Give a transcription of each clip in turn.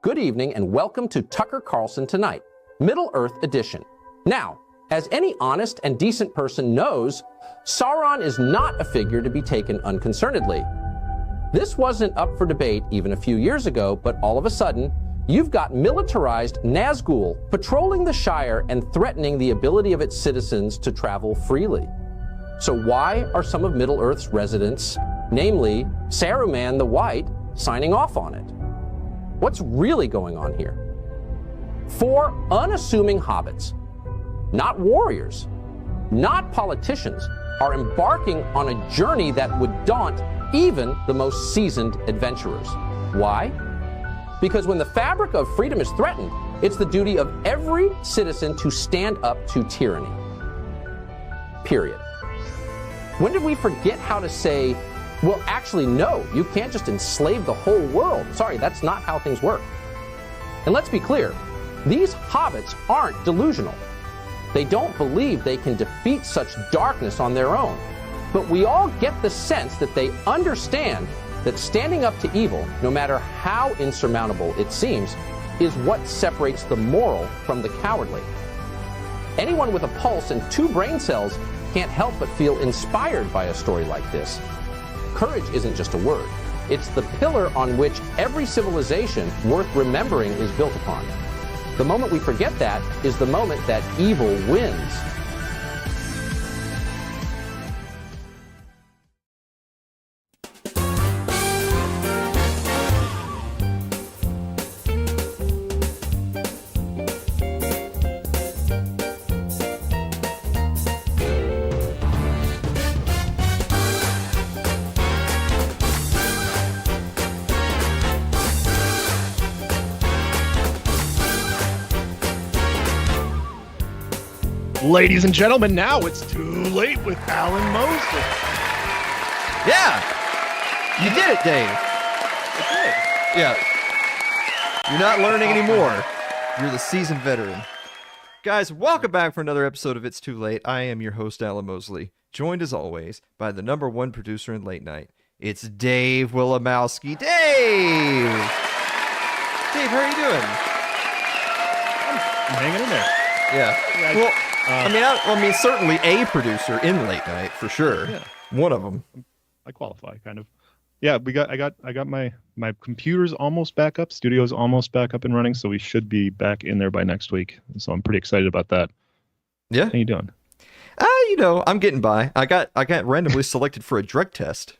Good evening and welcome to Tucker Carlson Tonight, Middle Earth Edition. Now, as any honest and decent person knows, Sauron is not a figure to be taken unconcernedly. This wasn't up for debate even a few years ago, but all of a sudden, you've got militarized Nazgul patrolling the Shire and threatening the ability of its citizens to travel freely. So why are some of Middle-earth's residents, namely Saruman the White, signing off on it? What's really going on here? 4 unassuming hobbits, not warriors, not politicians, are embarking on a journey that would daunt even the most seasoned adventurers. Why? Because when the fabric of freedom is threatened, it's the duty of every citizen to stand up to tyranny. Period. When did we forget how to say, well, actually, no, you can't just enslave the whole world. Sorry, that's not how things work. And let's be clear, these hobbits aren't delusional. They don't believe they can defeat such darkness on their own. But we all get the sense that they understand that standing up to evil, no matter how insurmountable it seems, is what separates the moral from the cowardly. Anyone with a pulse and 2 brain cells can't help but feel inspired by a story like this. Courage isn't just a word. It's the pillar on which every civilization worth remembering is built upon. The moment we forget that is the moment that evil wins. Ladies and gentlemen, now it's too late with Alan Mosley. Yeah, you did it, Dave. I Yeah. You're not learning anymore. You're the seasoned veteran. Guys, welcome back for another episode of It's Too Late. I am your host, Alan Mosley, joined as always by the number one producer in late night. It's Dave Willimowski. Dave! Dave, how are you doing? I'm hanging in there. Yeah. Well, I mean, certainly a producer in late night for sure. Yeah. One of them. I qualify, kind of. Yeah, I got my computer's almost back up. Studio's almost back up and running, so we should be back in there by next week. So I'm pretty excited about that. Yeah. How you doing? I'm getting by. I got randomly selected for a drug test.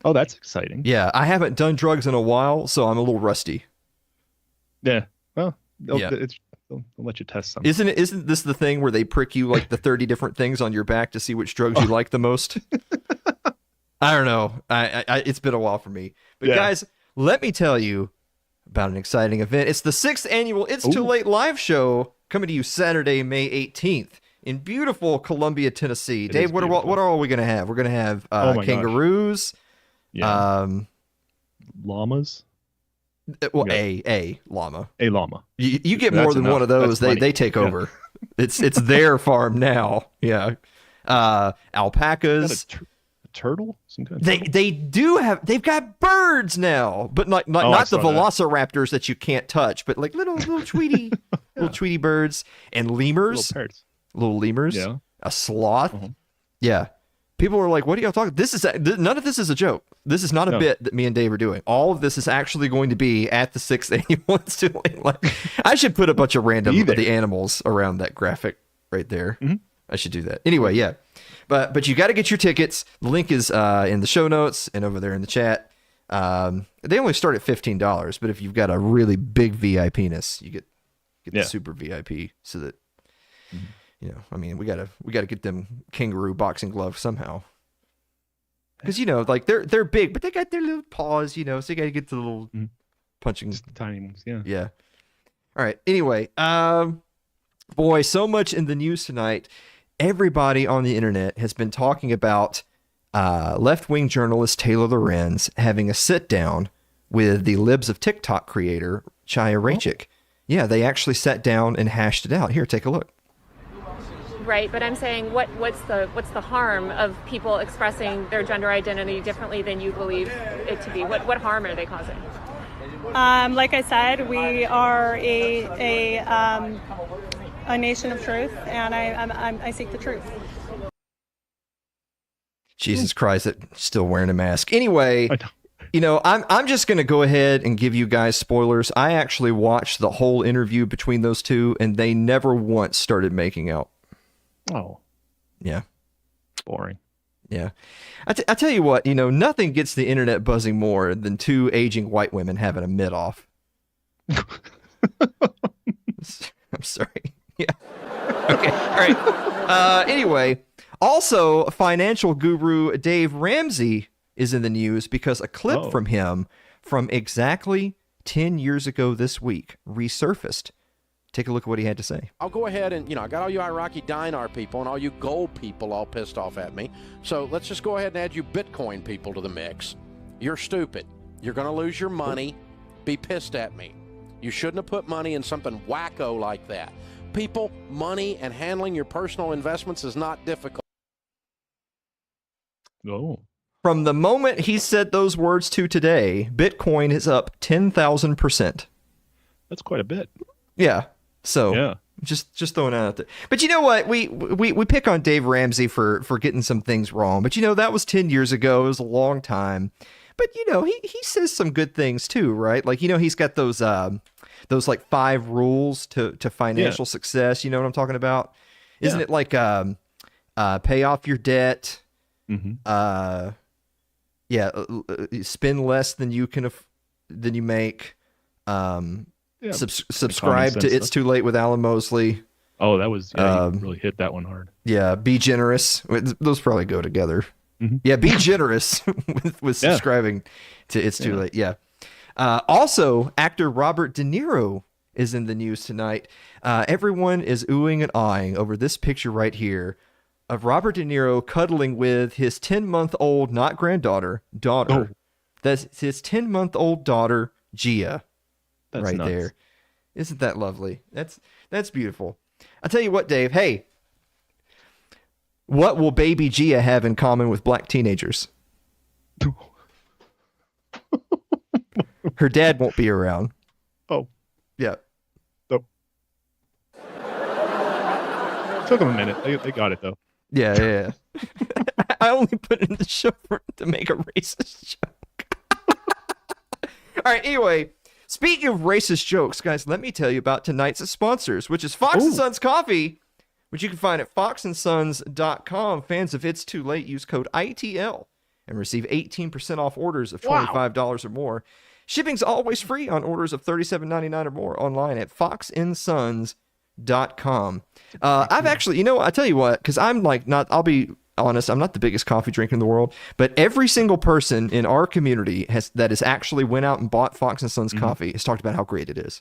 Oh, that's exciting. Yeah, I haven't done drugs in a while, so I'm a little rusty. Yeah. Well, they'll let you test something. Isn't this the thing where they prick you like the 30 different things on your back to see which drugs you like the most? I don't know. I it's been a while for me. But guys, let me tell you about an exciting event. It's the 6th annual It's Too Late live show coming to you Saturday, May 18th in beautiful Columbia, Tennessee. Dave, what are all we going to have? We're going to have kangaroos. Yeah. Llamas. Well, a llama. A llama. You get more than one of those. They take over. It's their farm now. Yeah. Alpacas. A turtle? Some kind of turtle? They've got birds now, but not the velociraptors that you can't touch, but like little Tweety Tweety birds and lemurs. Little lemurs. Yeah. A sloth. Uh-huh. Yeah. People are like, what are y'all talking? None of this is a joke. This is not a bit that me and Dave are doing. All of this is actually going to be at the 6th annual. It's too late. Like, I should put a bunch of random the animals around that graphic right there. Mm-hmm. I should do that. Anyway, yeah. But you got to get your tickets. The link is in the show notes and over there in the chat. They only start at $15, but if you've got a really big VIP-ness, you get the super VIP so that you know, I mean, we gotta get them kangaroo boxing gloves somehow. Because like they're big, but they got their little paws, so you gotta get the little punching, just the tiny ones. Yeah. Yeah. All right. Anyway, boy, so much in the news tonight. Everybody on the internet has been talking about left-wing journalist Taylor Lorenz having a sit-down with the Libs of TikTok creator Chaya Raichik. Yeah, they actually sat down and hashed it out. Here, take a look. Right, but I'm saying what's the harm of people expressing their gender identity differently than you believe it to be? What harm are they causing? Like I said, we are a nation of truth, and I seek the truth. Jesus Christ, still wearing a mask. Anyway, I'm just going to go ahead and give you guys spoilers. I actually watched the whole interview between those two, and they never once started making out. Oh. Yeah. Boring. Yeah. I tell you what, nothing gets the internet buzzing more than two aging white women having a mid-off. I'm sorry. Yeah. Okay. All right. Anyway, also financial guru Dave Ramsey is in the news because a clip from him from exactly 10 years ago this week resurfaced. Take a look at what he had to say. I'll go ahead and, I got all you Iraqi dinar people and all you gold people all pissed off at me. So let's just go ahead and add you Bitcoin people to the mix. You're stupid. You're going to lose your money. Be pissed at me. You shouldn't have put money in something wacko like that. People, money, and handling your personal investments is not difficult. Oh. From the moment he said those words to today, Bitcoin is up 10,000%. That's quite a bit. Yeah. So yeah. Just throwing it out there. But you know what? We pick on Dave Ramsey for getting some things wrong. But that was 10 years ago. It was a long time. But he says some good things too, right? Like he's got those like 5 rules to financial success. You know what I'm talking about? Isn't it like pay off your debt? Mm-hmm. Spend less than you make. Subscribe to It's Too Late with Alan Mosley. Oh, that was you really hit that one hard. Yeah, be generous. Those probably go together. Mm-hmm. Yeah, be generous with subscribing to It's Too Late. Yeah. Also, actor Robert De Niro is in the news tonight. Everyone is oohing and aahing over this picture right here of Robert De Niro cuddling with his 10-month-old, not granddaughter, daughter. Oh. That's his 10-month-old daughter, Gia. That's right nuts. There. Isn't that lovely? That's beautiful. I'll tell you what, Dave. Hey, what will baby Gia have in common with black teenagers? Her dad won't be around. Oh. Yeah. Oh. Took them a minute. They got it, though. Yeah. I only put it in the show to make a racist joke. All right, anyway, speaking of racist jokes, guys, let me tell you about tonight's sponsors, which is Fox & Sons Coffee, which you can find at foxandsons.com. Fans of It's Too Late, use code ITL and receive 18% off orders of $25 or more. Shipping's always free on orders of $37.99 or more online at foxandsons.com. I've actually, I tell you what, because I'm like I'll be honest, I'm not the biggest coffee drinker in the world, but every single person in our community that has actually went out and bought Fox & Sons coffee has talked about how great it is.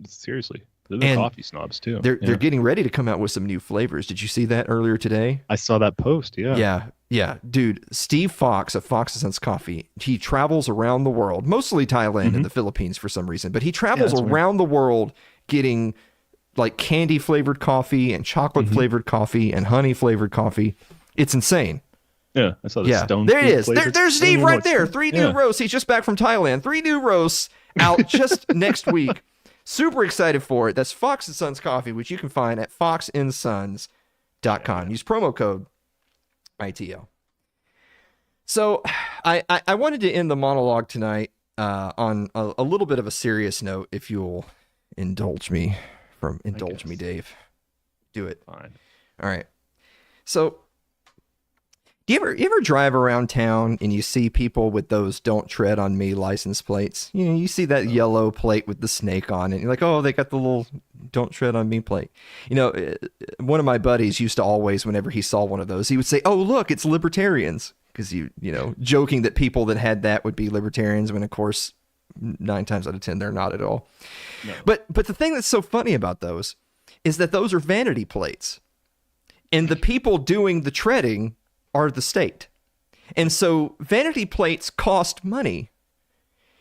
Seriously. They're the coffee snobs too. They're getting ready to come out with some new flavors. Did you see that earlier today? I saw that post, yeah. Yeah. Dude, Steve Fox of Fox & Sons Coffee, he travels around the world, mostly Thailand and the Philippines for some reason, but he travels around the world getting like candy flavored coffee and chocolate flavored coffee and honey flavored coffee. It's insane. Yeah, I saw the stone. There it is. There's Steve right there. 3 new roasts. He's just back from Thailand. 3 new roasts out just next week. Super excited for it. That's Fox & Sons Coffee, which you can find at foxandsons.com. Use promo code ITL. So I wanted to end the monologue tonight on a little bit of a serious note, if you'll indulge me. Indulge me, Dave. Do it. Fine. All right. So, do you ever drive around town and you see people with those "Don't Tread on Me" license plates? You see that yellow plate with the snake on it. And you're like, oh, they got the little "Don't Tread on Me" plate. One of my buddies used to always, whenever he saw one of those, he would say, "Oh, look, it's libertarians," because joking that people that had that would be libertarians, when of course 9 times out of 10 they're not at all. No. But the thing that's so funny about those is that those are vanity plates, and the people doing the treading are the state. And so vanity plates cost money.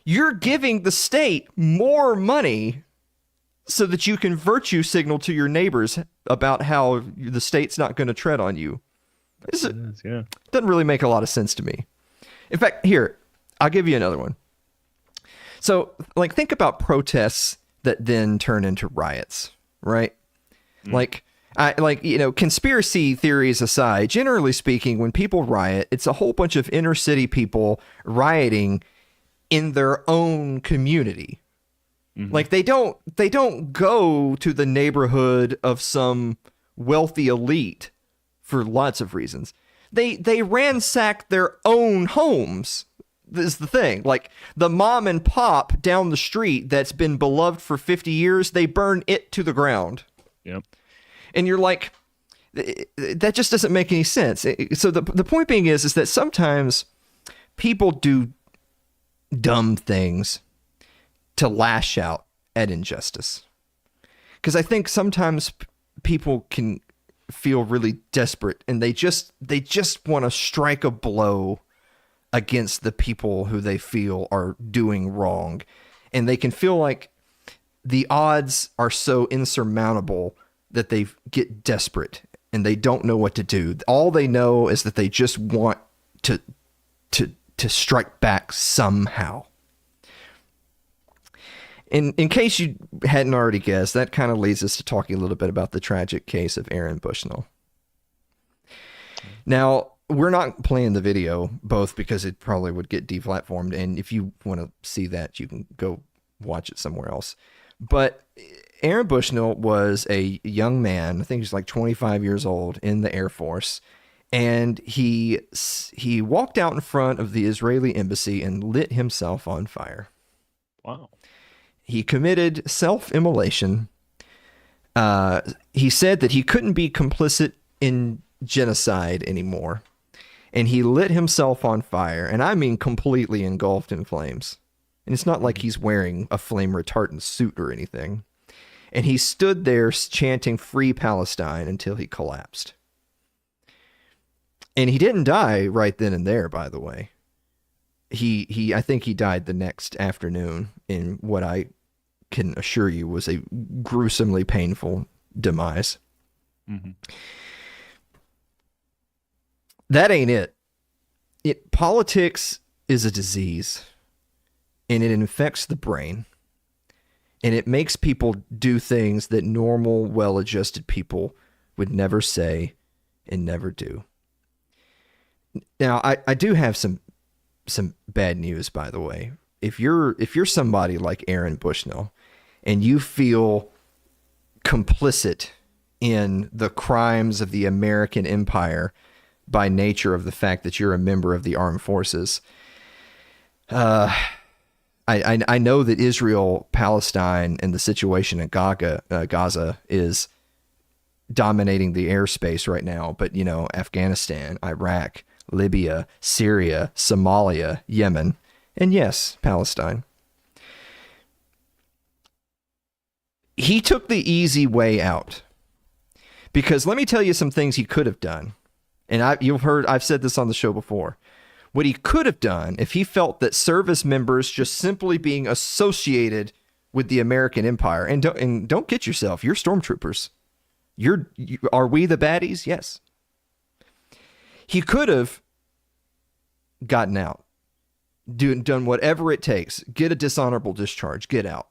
You're giving the state more money so that you can virtue signal to your neighbors about how the state's not going to tread on you. Doesn't really make a lot of sense to me. In fact, here, I'll give you another one. So, think about protests that then turn into riots, right? Conspiracy theories aside, generally speaking, when people riot, it's a whole bunch of inner city people rioting in their own community. Like they don't go to the neighborhood of some wealthy elite for lots of reasons. They ransack their own homes. This is the thing. Like the mom and pop down the street that's been beloved for 50 years, they burn it to the ground. Yep. And you're like, that just doesn't make any sense. So the point being is that sometimes people do dumb things to lash out at injustice. Because I think sometimes people can feel really desperate and they just want to strike a blow against the people who they feel are doing wrong. And they can feel like the odds are so insurmountable that they get desperate and they don't know what to do. All they know is that they just want to strike back somehow. In case you hadn't already guessed, that kind of leads us to talking a little bit about the tragic case of Aaron Bushnell. Now, we're not playing the video, both because it probably would get deplatformed, and if you want to see that, you can go watch it somewhere else. But Aaron Bushnell was a young man, I think he's like 25 years old, in the Air Force, and he walked out in front of the Israeli embassy and lit himself on fire. Wow. He committed self-immolation. He said that he couldn't be complicit in genocide anymore. And he lit himself on fire, and I mean completely engulfed in flames. And it's not like he's wearing a flame retardant suit or anything. And he stood there chanting "Free Palestine" until he collapsed. And he didn't die right then and there, by the way. I think he died the next afternoon in what I can assure you was a gruesomely painful demise. Mm-hmm. That ain't it. Politics is a disease, and it infects the brain, and it makes people do things that normal, well-adjusted people would never say and never do. Now, I do have some bad news, by the way. If you're somebody like Aaron Bushnell and you feel complicit in the crimes of the American empire by nature of the fact that you're a member of the armed forces, I know that Israel, Palestine, and the situation in Gaza is dominating the airspace right now. But, Afghanistan, Iraq, Libya, Syria, Somalia, Yemen, and yes, Palestine. He took the easy way out. Because let me tell you some things he could have done. And I've said this on the show before. What he could have done if he felt that service members just simply being associated with the American empire, and don't kid yourself, you're stormtroopers. Are we the baddies? Yes. He could have gotten out, done whatever it takes, get a dishonorable discharge, get out.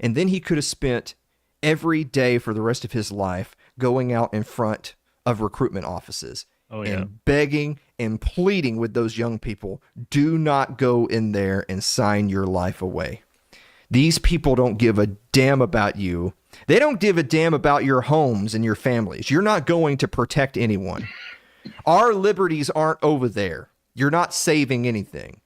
And then he could have spent every day for the rest of his life going out in front of recruitment offices and begging and pleading with those young people, do not go in there and sign your life away. These people don't give a damn about you. They don't give a damn about your homes and your families. You're not going to protect anyone. Our liberties aren't over there. You're not saving anything.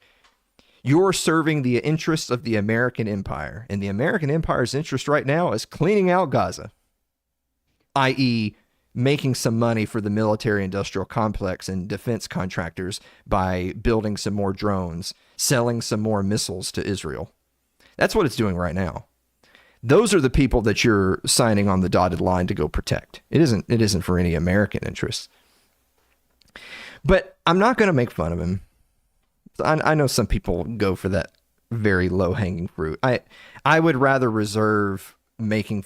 You're serving the interests of the American empire. And the American empire's interest right now is cleaning out Gaza, i.e., making some money for the military-industrial complex and defense contractors by building some more drones, selling some more missiles to Israel. That's what it's doing right now. Those are the people that you're signing on the dotted line to go protect. It isn't for any American interests. But I'm not going to make fun of him. I know some people go for that very low-hanging fruit. I would rather reserve making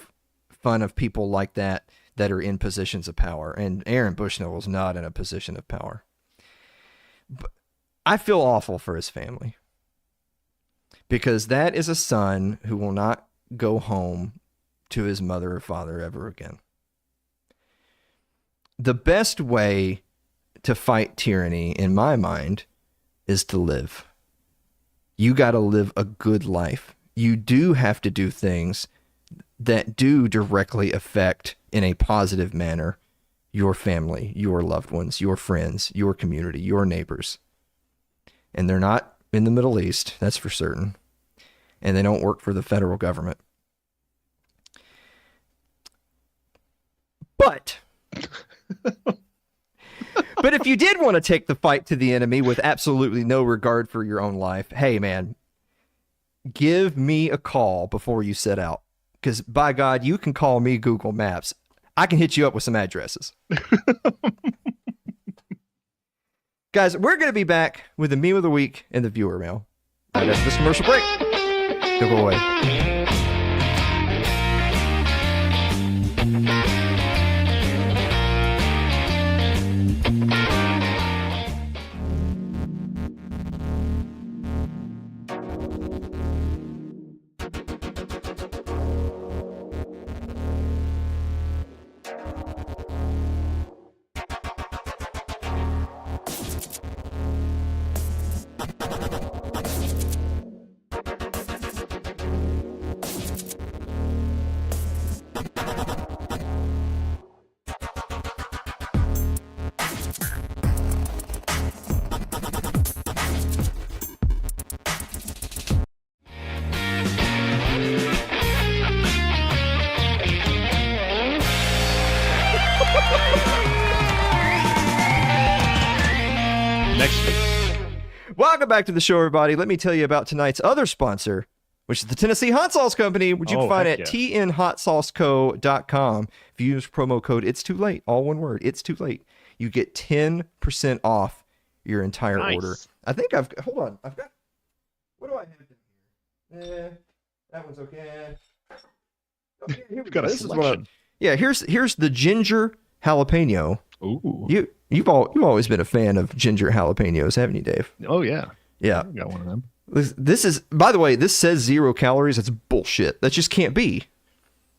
fun of people like that are in positions of power. And Aaron Bushnell was not in a position of power. But I feel awful for his family. Because that is a son who will not go home to his mother or father ever again. The best way to fight tyranny, in my mind, is to live. You got to live a good life. You do have to do things that do directly affect, in a positive manner, your family, your loved ones, your friends, your community, your neighbors. And they're not in the Middle East, that's for certain. And they don't work for the federal government. But if you did want to take the fight to the enemy with absolutely no regard for your own life, hey man, give me a call before you set out. Because by God, you can call me Google Maps. I can hit you up with some addresses. Guys, we're going to be back with the meme of the week and the viewer mail. Right after this commercial break. Don't go away. Welcome back to the show, everybody. Let me tell you about tonight's other sponsor, which is the Tennessee Hot Sauce Company, which you can find at tnhotsauceco.com. If you use promo code It's Too Late, all one word, It's Too Late, you get 10% off your entire order. I think hold on. I've got, what do I have in here? That one's okay. Okay, here we go. This is here's the ginger jalapeno. Ooh. You've always been a fan of ginger jalapenos, haven't you, Dave? Oh yeah. Yeah. I got one of them. This is, by the way, this says 0 calories. That's bullshit. That just can't be.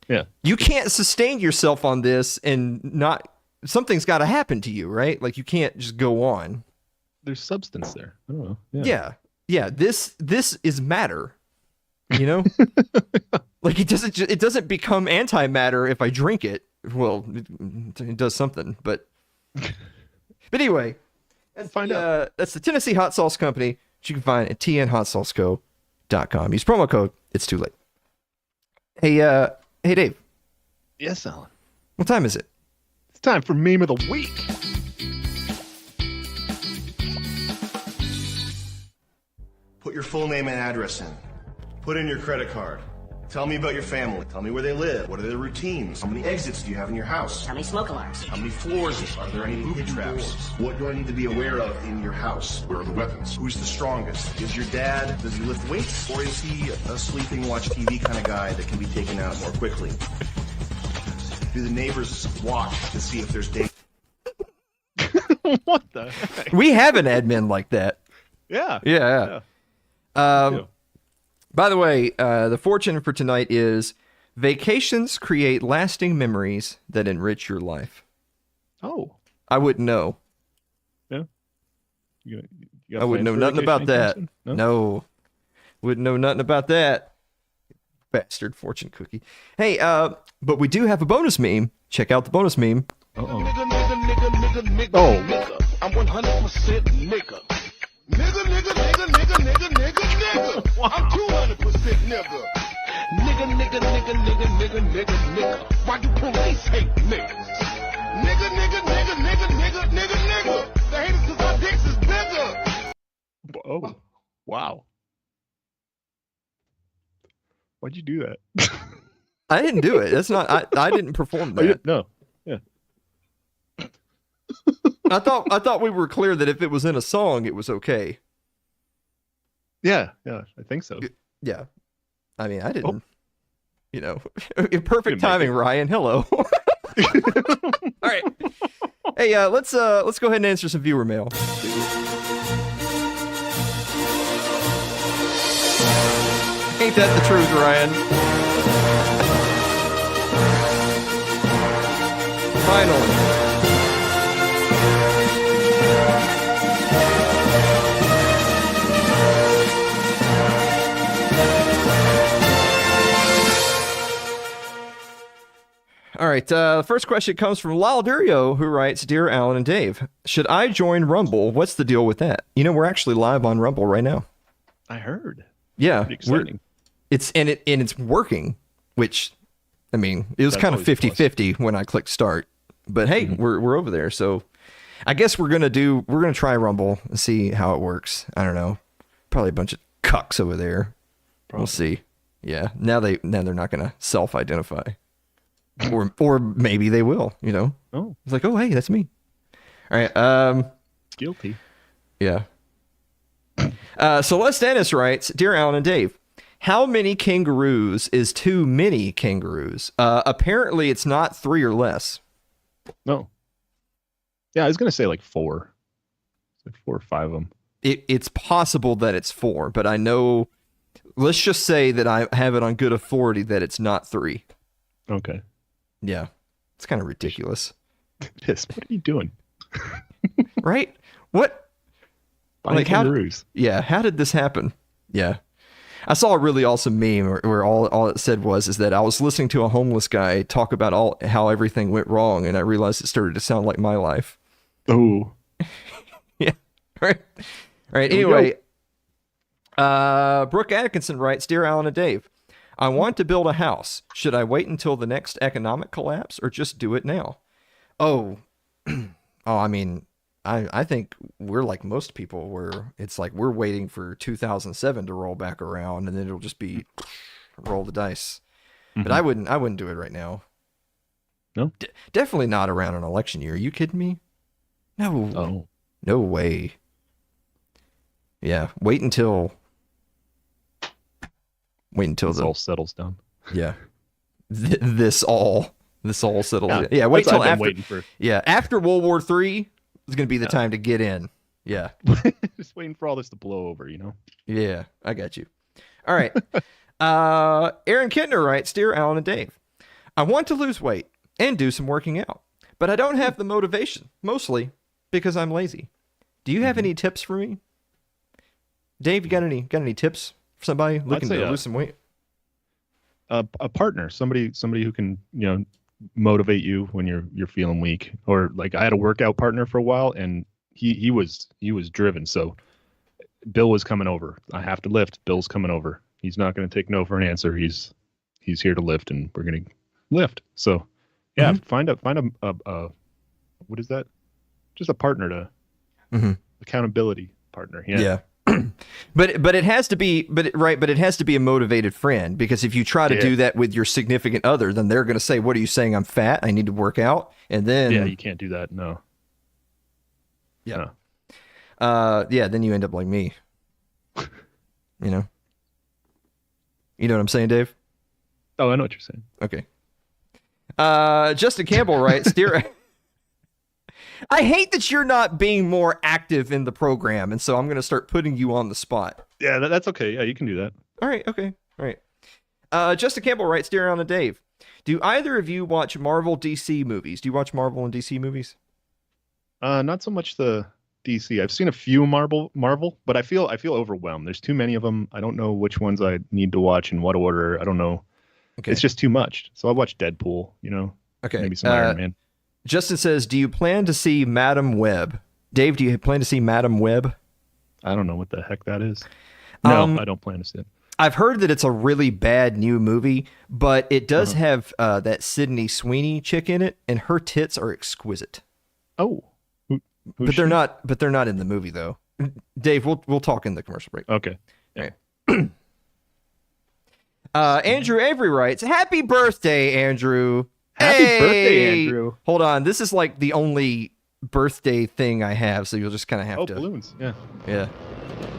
Yeah. You can't sustain yourself on this and not, something's got to happen to you, right? Like you can't just go on. There's substance there. I don't know. Yeah. This is matter. You know? Like it doesn't become antimatter if I drink it. Well, it does something, but anyway, that's the Tennessee Hot Sauce Company, which you can find at tnhotsauceco.com. Use promo code It's Too Late. Hey Dave. Yes, Alan. What time is it? It's time for meme of the week. Put your full name and address in. Put in your credit card. Tell me about your family. Tell me where they live. What are their routines? How many exits do you have in your house? How many smoke alarms? How many floors? Are there any booby traps? What do I need to be aware of in your house? Where are the weapons? Who's the strongest? Is your dad, does he lift weights? Or is he a sleeping, watch TV kind of guy that can be taken out more quickly? Do the neighbors watch to see if there's danger? What the heck? We have an admin like that. Yeah. By the way, the fortune for tonight is vacations create lasting memories that enrich your life. Oh. I wouldn't know. Yeah. I wouldn't know nothing about that. No. Wouldn't know nothing about that. Bastard fortune cookie. Hey, but we do have a bonus meme. Check out the bonus meme. Uh-oh. Nigga. I'm 100% nigga. Nigga. I'm 200% nigga. Nigga. Why do police hate niggas? Nigga. They hate us 'cause our dicks is bigger. Oh, wow. Why'd you do that? I didn't do it. That's not. I didn't perform that. No. Yeah. I thought we were clear that if it was in a song, it was okay. Yeah, I think so. Yeah. I mean, I didn't. You know, in perfect timing, Ryan. Hello. All right. Hey, let's go ahead and answer some viewer mail. Ain't that the truth, Ryan? Finally. All right, the first question comes from Laldurio, who writes, Dear Alan and Dave, should I join Rumble? What's the deal with that? You know, we're actually live on Rumble right now. I heard. Yeah. Pretty exciting. It's working, which, I mean, it was kind of 50-50 when I clicked start. But hey, we're over there, so I guess we're gonna try Rumble and see how it works. I don't know. Probably a bunch of cucks over there. Probably. We'll see. Yeah. Now they're not gonna self-identify. Or maybe they will, you know. Oh. It's like, oh hey, that's me. All right. Guilty. Yeah. Celeste Dennis writes, Dear Alan and Dave, how many kangaroos is too many kangaroos? Apparently it's not 3 or less. No. Yeah, I was gonna say like 4. It's like 4 or 5 of them. It's possible that it's 4, but I know. Let's just say that I have it on good authority that it's not 3. Okay. Yeah, it's kind of ridiculous. Piss. What are you doing? Right? What? Buying kangaroos. How did this happen? Yeah. I saw a really awesome meme where all it said is that I was listening to a homeless guy talk about how everything went wrong, and I realized it started to sound like my life. Oh. Yeah. All right. Anyway, Brooke Atkinson writes, Dear Alan and Dave, I want to build a house. Should I wait until the next economic collapse or just do it now? I mean, I think we're like most people where it's like we're waiting for 2007 to roll back around and then it'll just be roll the dice. But I wouldn't do it right now. No? Definitely not around an election year. Are you kidding me? No. Oh. No way. Yeah, wait until this all settles down. Yeah. This all settles. Yeah, wait till after. Yeah, after World War III is going to be the time to get in. Yeah. Just waiting for all this to blow over, you know? Yeah, I got you. All right. Aaron Kintner writes, Dear Alan and Dave, I want to lose weight and do some working out, but I don't have the motivation, mostly because I'm lazy. Do you have any tips for me? Dave, you got any tips for somebody looking to lose some weight? A partner, somebody who can, motivate you when you're feeling weak. Or like I had a workout partner for a while and he was driven. So Bill was coming over. I have to lift. Bill's coming over. He's not going to take no for an answer. He's here to lift and we're going to lift. So yeah, find a what is that? Just a partner to accountability partner. Yeah. But it has to be a motivated friend, because if you try to do that with your significant other, then they're going to say, what are you saying? I'm fat. I need to work out. And then you can't do that. No. Yeah. No. Then you end up like me. You know what I'm saying, Dave? Oh, I know what you're saying. Okay. Justin Campbell writes, Dear I hate that you're not being more active in the program, and so I'm going to start putting you on the spot. Yeah, that's okay. Yeah, you can do that. All right, okay. All right. Justin Campbell writes, Dear Alan and Dave, do either of you watch Marvel DC movies? Do you watch Marvel and DC movies? Not so much the DC. I've seen a few Marvel, but I feel overwhelmed. There's too many of them. I don't know which ones I need to watch in what order. I don't know. Okay. It's just too much. So I watch Deadpool, Okay. Maybe some Iron Man. Justin says, do you plan to see Madam Web? Dave, do you plan to see Madam Web? I don't know what the heck that is. No, I don't plan to see it. I've heard that it's a really bad new movie, but it does have that Sydney Sweeney chick in it, and her tits are exquisite. Oh. But they're not in the movie though. Dave, we'll talk in the commercial break. Okay. All right. Andrew Avery writes, Happy birthday, Andrew. Happy birthday, Andrew. Hold on. This is like the only birthday thing I have, so you'll just kind of have to. Oh, balloons. Yeah. Yeah.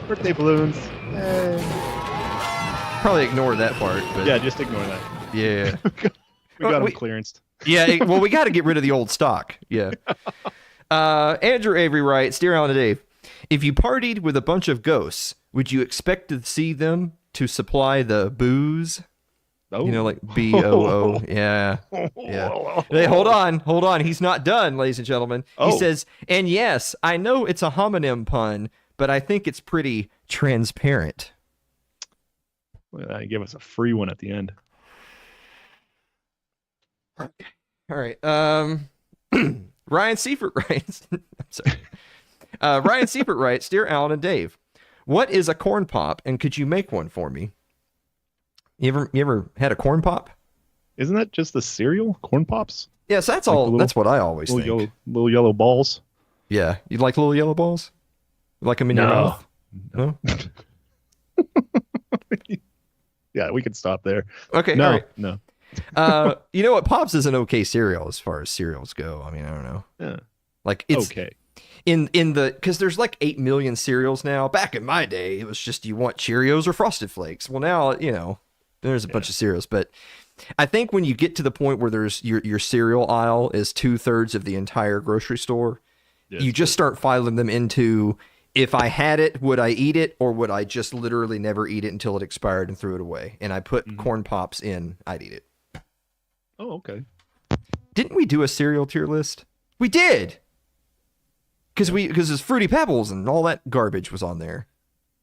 Birthday balloons. Probably ignore that part. But yeah, just ignore that. Yeah. we got them clearanced. Yeah. Well, we got to get rid of the old stock. Yeah. Andrew Avery writes, Dear Alan and Dave, if you partied with a bunch of ghosts, would you expect to see them to supply the booze? Oh. Like BOO. Yeah. Yeah. Hey, hold on. He's not done, ladies and gentlemen. Oh. He says, and yes, I know it's a homonym pun, but I think it's pretty transparent. Well, give us a free one at the end. All right. Ryan Seifert writes, I'm sorry. Ryan Seifert writes, Dear Alan and Dave, what is a corn pop, and could you make one for me? You ever had a corn pop? Isn't that just the cereal? Corn pops? Yes, that's all. That's what I always think. Little yellow balls. Yeah, you like little yellow balls? You like them in your mouth? No. Yeah, we could stop there. Okay. No. All right. No. You know what? Pops is an okay cereal as far as cereals go. I mean, I don't know. Yeah. Like it's okay. Because there's like 8 million cereals now. Back in my day, it was just you want Cheerios or Frosted Flakes. Well, now there's a bunch of cereals, but I think when you get to the point where there's your cereal aisle is 2/3 of the entire grocery store, you just start filing them into, if I had it, would I eat it, or would I just literally never eat it until it expired and threw it away? And I put corn pops in, I'd eat it. Oh, okay. Didn't we do a cereal tier list? We did. Because there's Fruity Pebbles and all that garbage was on there.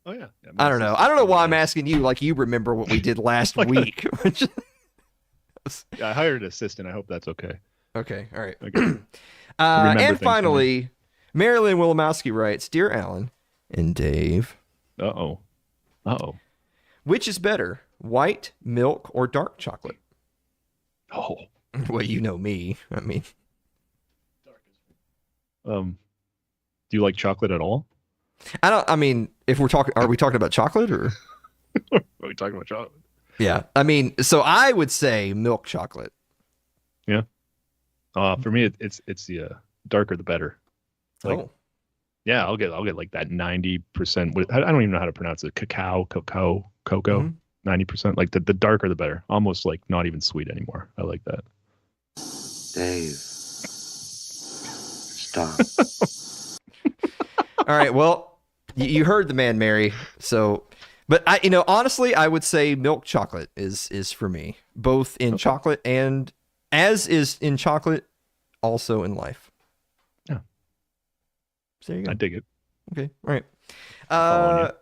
Oh yeah. I don't know why I'm asking you like you remember what we did last week. I hired an assistant. I hope that's okay. Okay. All right. Okay. And finally, Marilyn Wilimowski writes, Dear Alan and Dave. Uh-oh. Which is better, white, milk, or dark chocolate? Oh. Well, you know me. I mean. Do you like chocolate at all? I mean, if we're talking, are we talking about chocolate or? Are we talking about chocolate? Yeah. I mean, so I would say milk chocolate. Yeah. For me, it's the darker the better. Like, yeah, I'll get like that 90%. I don't even know how to pronounce it. Cocoa. 90%. Like the darker the better. Almost like not even sweet anymore. I like that. Dave, stop. All right. Well, you heard the man, Mary. So, but honestly, I would say milk chocolate is for me, both in chocolate and as is in chocolate, also in life. Yeah. So there you go. I dig it. Okay. All right.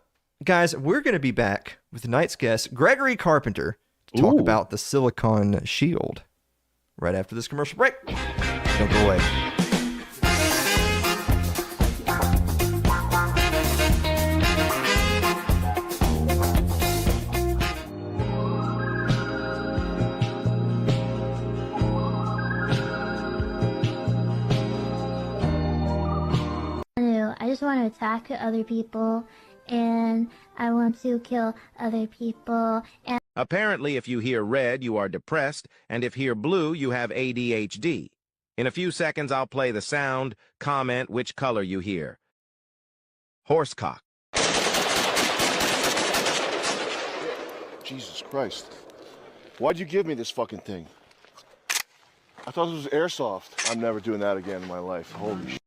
Guys, we're going to be back with tonight's guest, Gregory Carpenter, to talk about the silicon shield right after this commercial break. Don't go away. I just want to attack other people, and I want to kill other people. And apparently, if you hear red, you are depressed, and if hear blue, you have ADHD. In a few seconds, I'll play the sound, comment which color you hear. Horsecock. Jesus Christ. Why'd you give me this fucking thing? I thought this was airsoft. I'm never doing that again in my life. Holy shit.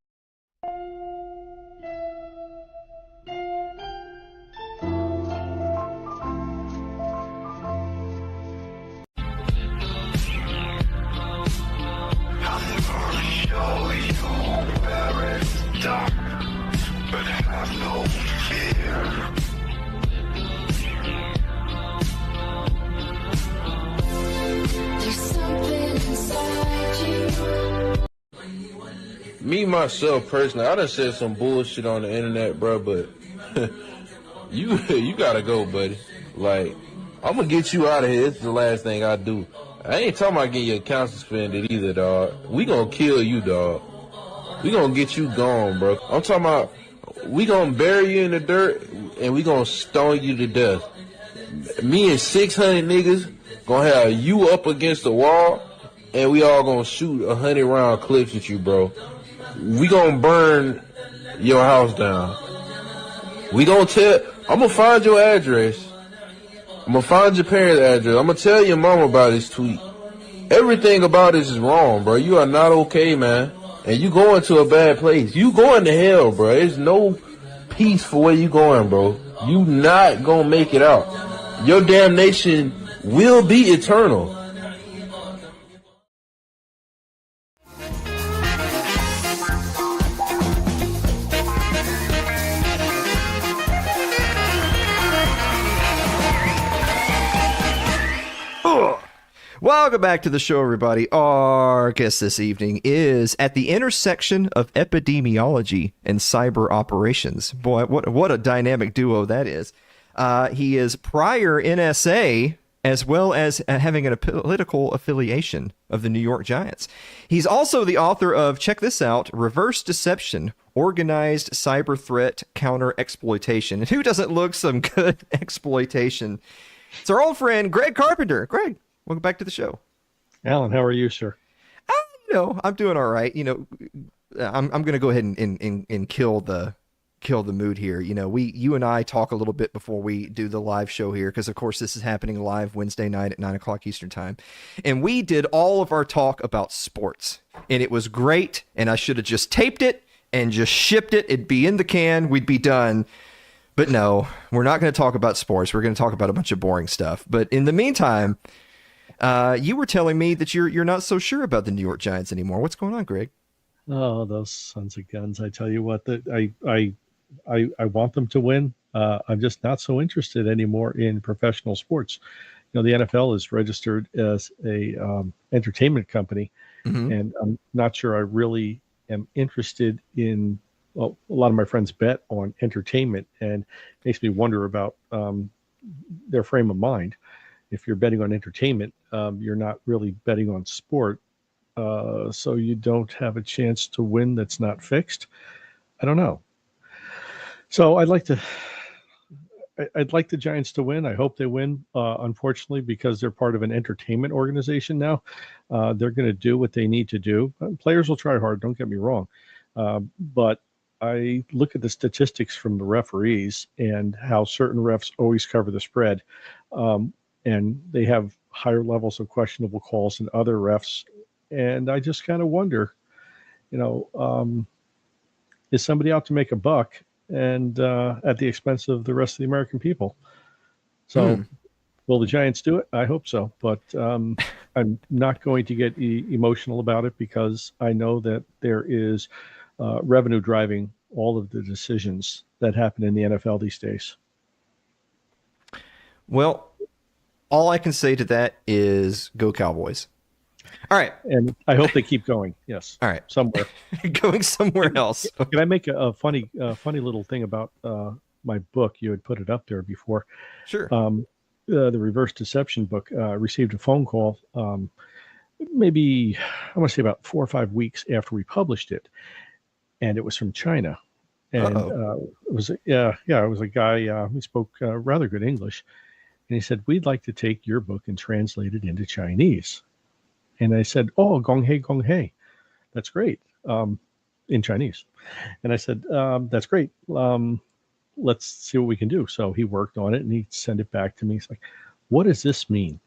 Me, myself, personally, I done said some bullshit on the internet, bro, but you gotta go, buddy. Like, I'm gonna get you out of here. It's the last thing I do. I ain't talking about getting your account suspended either, dog. We gonna kill you, dog. We gonna get you gone, bro. I'm talking about we gonna bury you in the dirt and we gonna stone you to death. Me and 600 niggas gonna have you up against the wall and we all gonna shoot 100-round clips at you, bro. We gonna burn your house down. I'm gonna find your address. I'm gonna find your parents' address. I'm gonna tell your mom about this tweet. Everything about this is wrong, bro. You are not okay, man. And you going to a bad place. You going to hell, bro. There's no peace for where you going, bro. You not gonna make it out. Your damnation will be eternal. Welcome back to the show, everybody. Our guest this evening is at the intersection of epidemiology and cyber operations. Boy, what a dynamic duo that is. He is prior NSA, as well as having a political affiliation of the New York Giants. He's also the author of, check this out, Reverse Deception, Organized Cyber Threat Counter Exploitation. And who doesn't look some good exploitation? It's our old friend, Greg Carpenter. Greg, welcome back to the show. Alan, how are you, sir? I'm doing all right. I'm going to go ahead and kill the mood here. You and I talk a little bit before we do the live show here, because of course this is happening live Wednesday night at 9:00 Eastern time. And we did all of our talk about sports, and it was great. And I should have just taped it and just shipped it. It'd be in the can. We'd be done. But no, we're not going to talk about sports. We're going to talk about a bunch of boring stuff. But in the meantime, you were telling me that you're not so sure about the New York Giants anymore. What's going on, Greg? Oh, those sons of guns! I tell you what, I want them to win. I'm just not so interested anymore in professional sports. The NFL is registered as a entertainment company, and I'm not sure I really am interested in. Well, a lot of my friends bet on entertainment, and it makes me wonder about their frame of mind. If you're betting on entertainment, you're not really betting on sport, so you don't have a chance to win that's not fixed. I don't know. So I'd like the Giants to win. I hope they win. Unfortunately, because they're part of an entertainment organization now, they're going to do what they need to do. Players will try hard. Don't get me wrong, but I look at the statistics from the referees and how certain refs always cover the spread, and they have higher levels of questionable calls than other refs. And I just kind of wonder, is somebody out to make a buck and at the expense of the rest of the American people? So will the Giants do it? I hope so. But I'm not going to get emotional about it because I know that there is revenue driving all of the decisions that happen in the NFL these days. Well, all I can say to that is go Cowboys. All right. And I hope they keep going. Yes. All right. Somewhere. Going somewhere else. Can I make a funny little thing about my book? You had put it up there before. Sure. The reverse deception book received a phone call maybe, I want to say about 4 or 5 weeks after we published it. And it was from China. And it was a guy who spoke rather good English. And he said, "We'd like to take your book and translate it into Chinese." And I said, "Oh, gong hei, that's great," in Chinese. And I said, "That's great. Let's see what we can do." So he worked on it and he sent it back to me. He's like, "What does this mean?"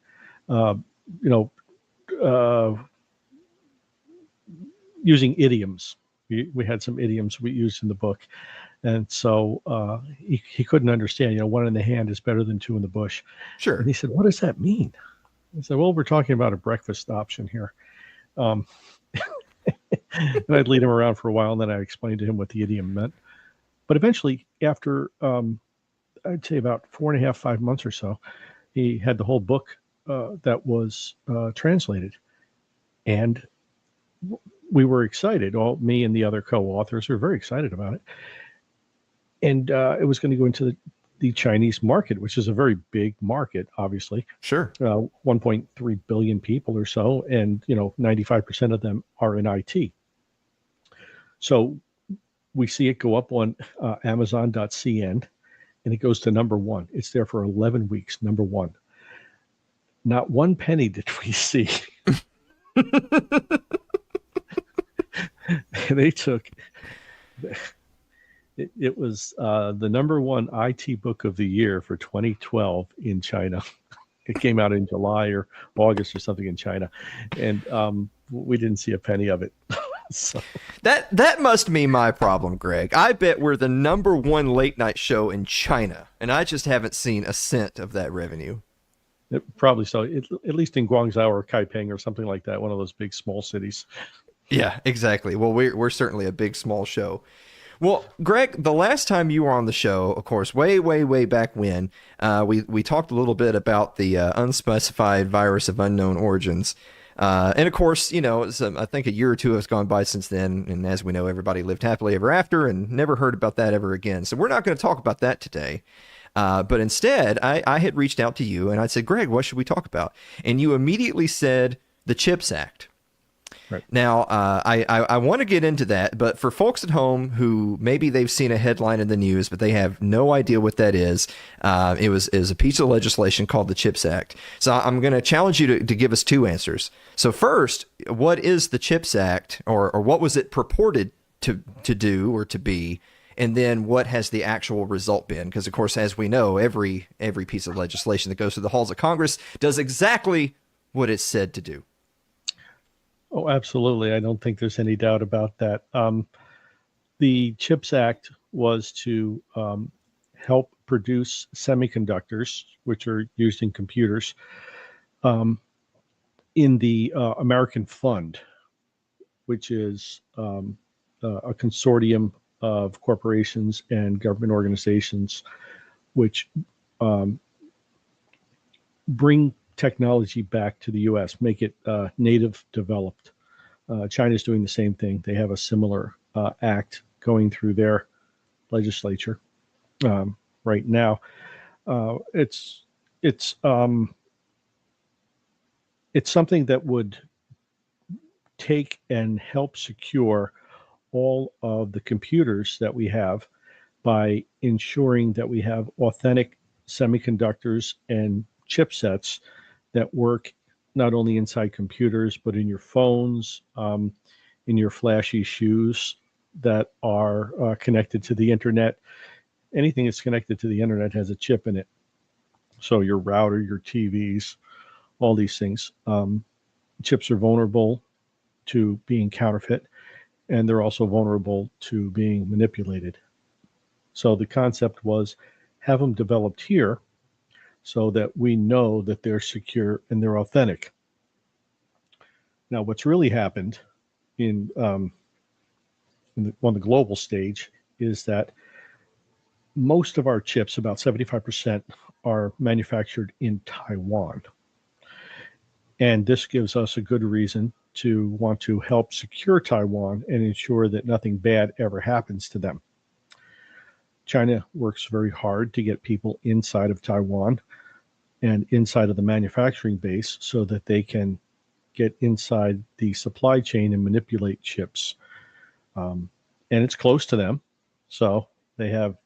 Using idioms. We had some idioms we used in the book. And so he couldn't understand, one in the hand is better than two in the bush. Sure. And he said, "What does that mean?" I said, "Well, we're talking about a breakfast option here." And I'd lead him around for a while, and then I explained to him what the idiom meant. But eventually, after I'd say about 4.5, 5 months or so, he had the whole book that was translated. And we were excited. All me and the other co-authors were very excited about it. And it was going to go into the Chinese market, which is a very big market, obviously. Sure. 1.3 billion people or so, and 95% of them are in IT. So we see it go up on Amazon.cn, and it goes to number 1. It's there for 11 weeks, number 1. Not one penny did we see. They took. It was the number 1 IT book of the year for 2012 in China. It came out in July or August or something in China, and we didn't see a penny of it. So. That must be my problem, Greg. I bet we're the number 1 late night show in China, and I just haven't seen a cent of that revenue. Probably so. At least in Guangzhou or Kaiping or something like that, one of those big small cities. Yeah, exactly. Well, we're certainly a big small show. Well, Greg, the last time you were on the show, of course, way back when, we talked a little bit about the unspecified virus of unknown origins. And of course, I think a year or two has gone by since then. And as we know, everybody lived happily ever after and never heard about that ever again. So we're not going to talk about that today. But instead, I had reached out to you and I said, "Greg, what should we talk about?" And you immediately said the CHIPS Act. Right. Now, I want to get into that, but for folks at home who maybe they've seen a headline in the news, but they have no idea what that is, it was a piece of legislation called the CHIPS Act. So I'm going to challenge you to give us 2 answers. So first, what is the CHIPS Act, or what was it purported to do or to be? And then what has the actual result been? Because, of course, as we know, every piece of legislation that goes through the halls of Congress does exactly what it's said to do. Oh, absolutely. I don't think there's any doubt about that. The CHIPS Act was to help produce semiconductors, which are used in computers, in the American Fund, which is a consortium of corporations and government organizations which bring technology back to the U.S., make it native developed. China's doing the same thing. They have a similar act going through their legislature right now. It's something that would take and help secure all of the computers that we have by ensuring that we have authentic semiconductors and chipsets that work not only inside computers, but in your phones, in your flashy shoes that are connected to the internet. Anything that's connected to the internet has a chip in it. So your router, your TVs, all these things. Chips are vulnerable to being counterfeit, and they're also vulnerable to being manipulated. So the concept was have them developed here so that we know that they're secure and they're authentic. Now, what's really happened on the global stage is that most of our chips, about 75%, are manufactured in Taiwan. And this gives us a good reason to want to help secure Taiwan and ensure that nothing bad ever happens to them. China works very hard to get people inside of Taiwan and inside of the manufacturing base so that they can get inside the supply chain and manipulate chips. And it's close to them, so they have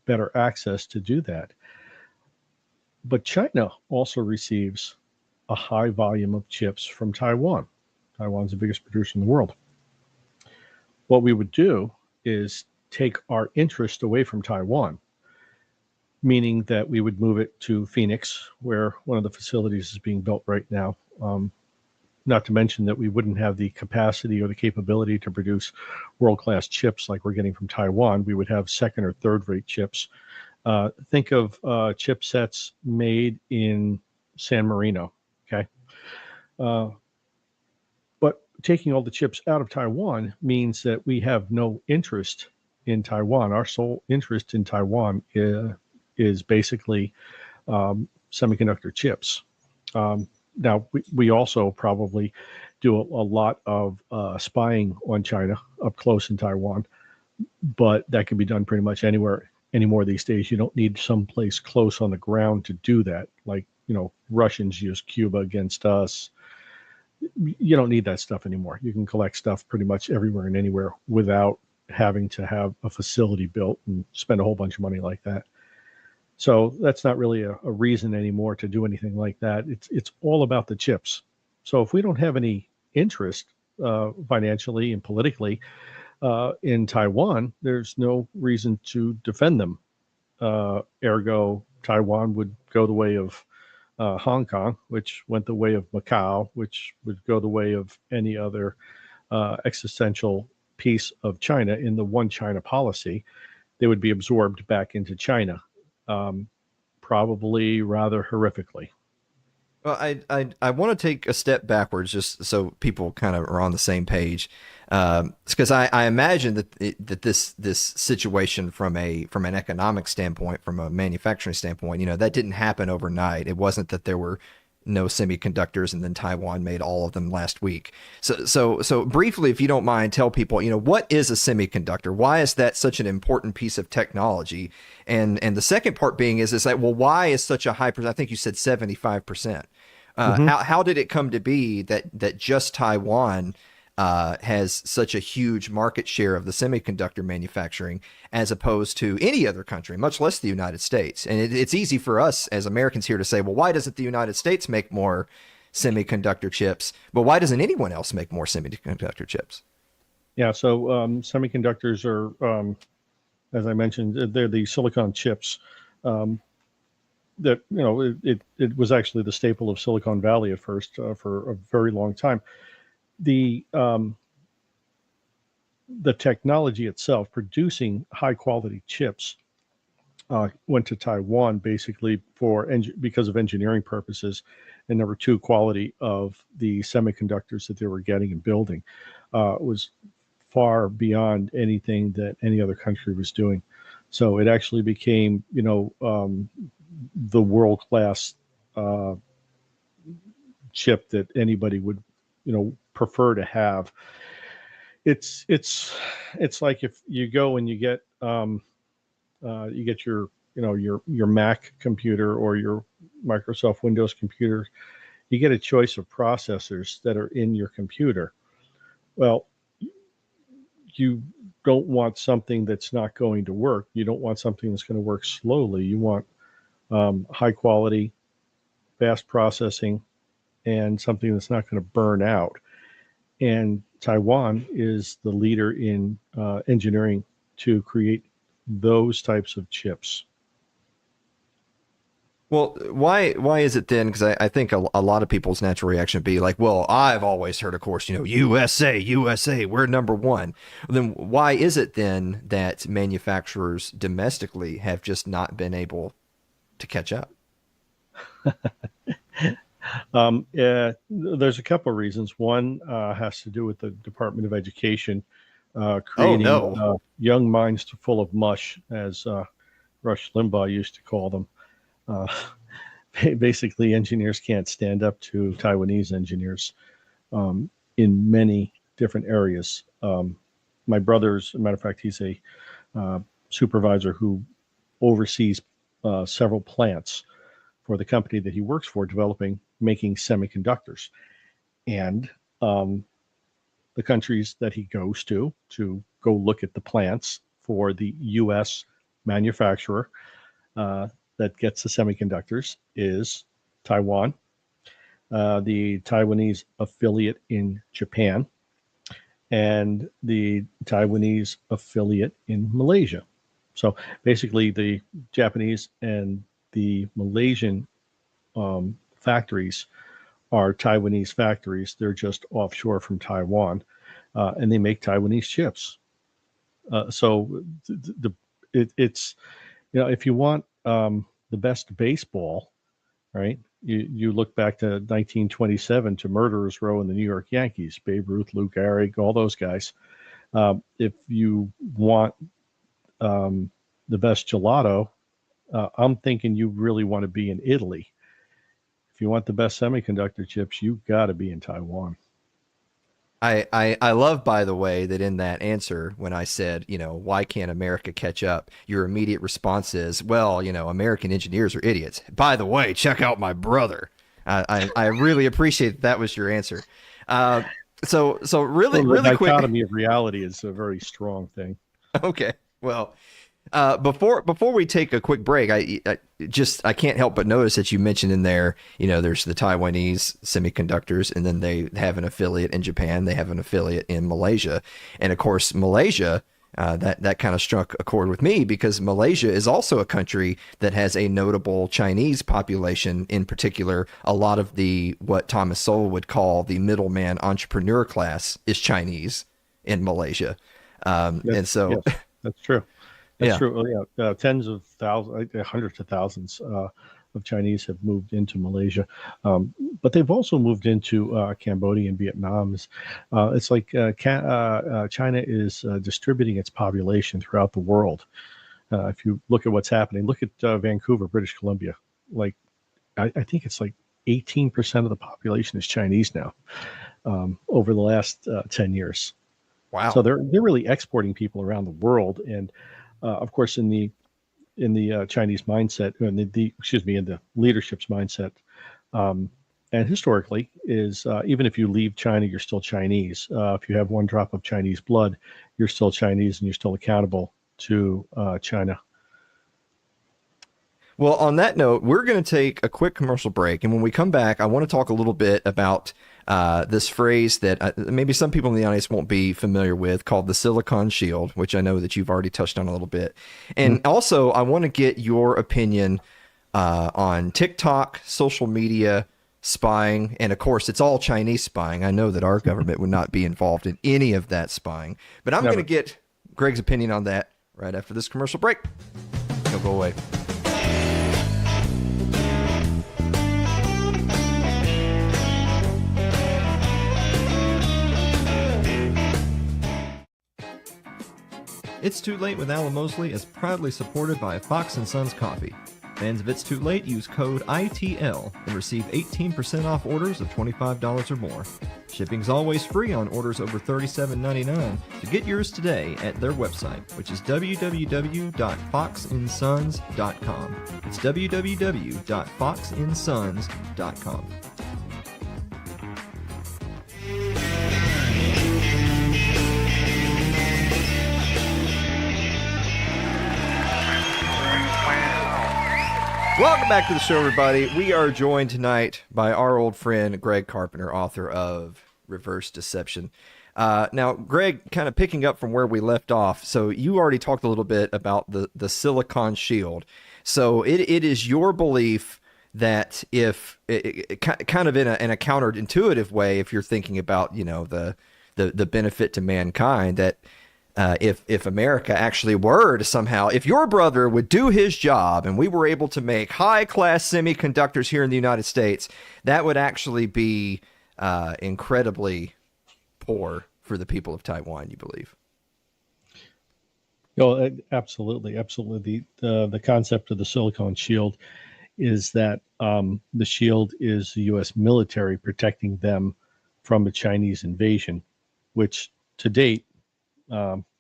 better access to do that. But China also receives a high volume of chips from Taiwan. Taiwan's the biggest producer in the world. What we would do is take our interest away from Taiwan, meaning that we would move it to Phoenix, where one of the facilities is being built right now. Not to mention that we wouldn't have the capacity or the capability to produce world-class chips like we're getting from Taiwan. We would have second or third-rate chips. Think of chipsets made in San Marino, okay? But taking all the chips out of Taiwan means that we have no interest in Taiwan. Our sole interest in Taiwan is basically semiconductor chips. Now, we also probably do a lot of spying on China up close in Taiwan, but that can be done pretty much anywhere anymore these days. You don't need someplace close on the ground to do that. Like, Russians use Cuba against us. You don't need that stuff anymore. You can collect stuff pretty much everywhere and anywhere without having to have a facility built and spend a whole bunch of money like that. So that's not really a reason anymore to do anything like that. It's all about the chips. So if we don't have any interest financially and politically in Taiwan, there's no reason to defend them. Ergo, Taiwan would go the way of Hong Kong, which went the way of Macau, which would go the way of any other existential piece of China in the one China policy. They would be absorbed back into China. Probably rather horrifically. Well, I want to take a step backwards just so people kind of are on the same page, because I imagine that this situation from an economic standpoint, from a manufacturing standpoint, that didn't happen overnight. It wasn't that there were no semiconductors and then Taiwan made all of them last week. So briefly, if you don't mind, tell people, what is a semiconductor? Why is that such an important piece of technology? And the second part being is that, well, why is such a high percent? I think you said 75%. How did it come to be that just Taiwan has such a huge market share of the semiconductor manufacturing as opposed to any other country, much less the United States? And it's easy for us as Americans here to say, well, why doesn't the United States make more semiconductor chips? But why doesn't anyone else make more semiconductor chips? Yeah, so semiconductors are, as I mentioned, they're the silicon chips that, it was actually the staple of Silicon Valley at first for a very long time. The technology itself, producing high quality chips, went to Taiwan basically because of engineering purposes, and number two, quality of the semiconductors that they were getting and building was far beyond anything that any other country was doing. So it actually became, the world-class chip that anybody would, prefer to have. It's like if you go and you get your your Mac computer or your Microsoft Windows computer, you get a choice of processors that are in your computer. Well, you don't want something that's not going to work. You don't want something that's going to work slowly. You want high quality, fast processing, and something that's not going to burn out. And Taiwan is the leader in engineering to create those types of chips. Well, why is it then? Because I think a lot of people's natural reaction would be like, well, I've always heard, of course, USA, we're number one. Then why is it then that manufacturers domestically have just not been able to catch up? There's a couple of reasons. One has to do with the Department of Education creating young minds full of mush, as Rush Limbaugh used to call them. Basically, engineers can't stand up to Taiwanese engineers in many different areas. My brother's, as a matter of fact, he's a supervisor who oversees several plants for the company that he works for, making semiconductors. And the countries that he goes to go look at the plants for the U.S. manufacturer that gets the semiconductors is Taiwan, the Taiwanese affiliate in Japan, and the Taiwanese affiliate in Malaysia. So basically the Japanese and the Malaysian factories are Taiwanese factories. They're just offshore from Taiwan, and they make Taiwanese chips. So it's, if you want the best baseball, right? You look back to 1927 to Murderers Row and the New York Yankees, Babe Ruth, Lou Gehrig, all those guys. If you want the best gelato, I'm thinking you really want to be in Italy. If you want the best semiconductor chips, you've got to be in Taiwan. I love, by the way, that in that answer, when I said, why can't America catch up? Your immediate response is, well, American engineers are idiots. By the way, check out my brother. I really appreciate that was your answer. So really quick. The dichotomy of reality is a very strong thing. Okay. Well, before we take a quick break, I can't help but notice that you mentioned in there, there's the Taiwanese semiconductors, and then they have an affiliate in Japan, they have an affiliate in Malaysia, and of course Malaysia, that kind of struck a chord with me because Malaysia is also a country that has a notable Chinese population. In particular, a lot of what Thomas Sowell would call the middleman entrepreneur class is Chinese in Malaysia, and so that's true. That's true. Yeah, tens of thousands, hundreds of thousands of Chinese have moved into Malaysia, but they've also moved into Cambodia and Vietnam. It's like China is distributing its population throughout the world. If you look at what's happening, look at Vancouver, British Columbia. Like, I think it's like 18% of the population is Chinese now over the last 10 years. Wow! So they're really exporting people around the world, and of course, in the Chinese mindset, in the leadership's mindset, and historically, is even if you leave China, you're still Chinese. If you have one drop of Chinese blood, you're still Chinese, and you're still accountable to China. Well, on that note, we're going to take a quick commercial break, and when we come back, I want to talk a little bit about this phrase that maybe some people in the audience won't be familiar with, called the Silicon Shield, which I know that you've already touched on a little bit. And also, I want to get your opinion on TikTok, social media, spying, and of course, it's all Chinese spying. I know that our government would not be involved in any of that spying, but I'm going to get Greg's opinion on that right after this commercial break. Don't go away. It's Too Late with Alan Mosley is proudly supported by Fox & Sons Coffee. Fans of It's Too Late use code ITL and receive 18% off orders of $25 or more. Shipping's always free on orders over $37.99, so get yours today at their website, which is www.foxandsons.com. It's www.foxandsons.com. Welcome back to the show, everybody. We are joined tonight by our old friend, Greg Carpenter, author of Reverse Deception. Now, Greg, kind of picking up from where we left off. So you already talked a little bit about the silicon shield. So it is your belief that if kind of in a counterintuitive way, if you're thinking about, the benefit to mankind, that if America actually were to somehow, if your brother would do his job and we were able to make high-class semiconductors here in the United States, that would actually be incredibly poor for the people of Taiwan, you believe? Absolutely. The concept of the silicon shield is that the shield is the U.S. military protecting them from a Chinese invasion, which to date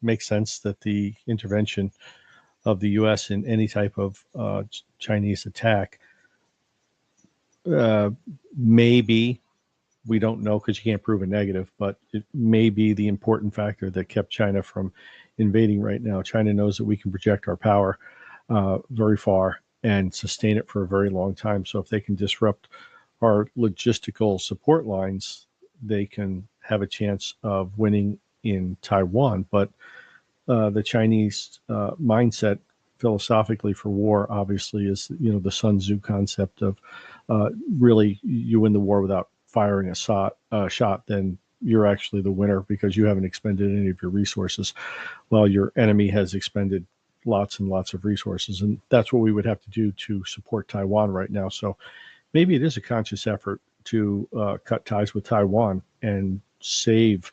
makes sense that the intervention of the U.S. in any type of Chinese attack maybe, we don't know because you can't prove a negative, but it may be the important factor that kept China from invading right now. China knows that we can project our power very far and sustain it for a very long time. So if they can disrupt our logistical support lines, they can have a chance of winning in Taiwan. But the Chinese mindset philosophically for war obviously is, the Sun Tzu concept of really you win the war without firing a shot, then you're actually the winner because you haven't expended any of your resources while your enemy has expended lots and lots of resources. And that's what we would have to do to support Taiwan right now. So maybe it is a conscious effort to cut ties with Taiwan and save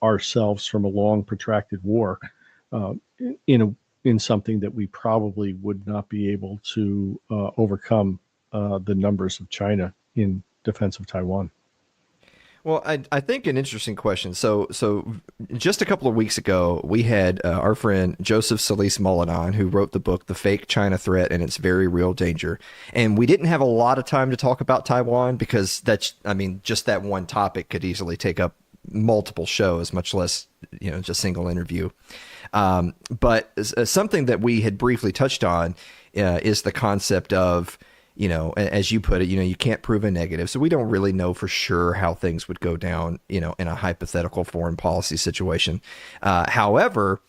ourselves from a long protracted war in something that we probably would not be able to overcome the numbers of China in defense of Taiwan. Well, I think an interesting question. So just a couple of weeks ago, we had our friend Joseph Solis Mullen on, who wrote the book, The Fake China Threat and Its Very Real Danger. And we didn't have a lot of time to talk about Taiwan because just that one topic could easily take up multiple shows, much less, just a single interview. But something that we had briefly touched on is the concept of, as you put it, you can't prove a negative. So we don't really know for sure how things would go down, in a hypothetical foreign policy situation. However,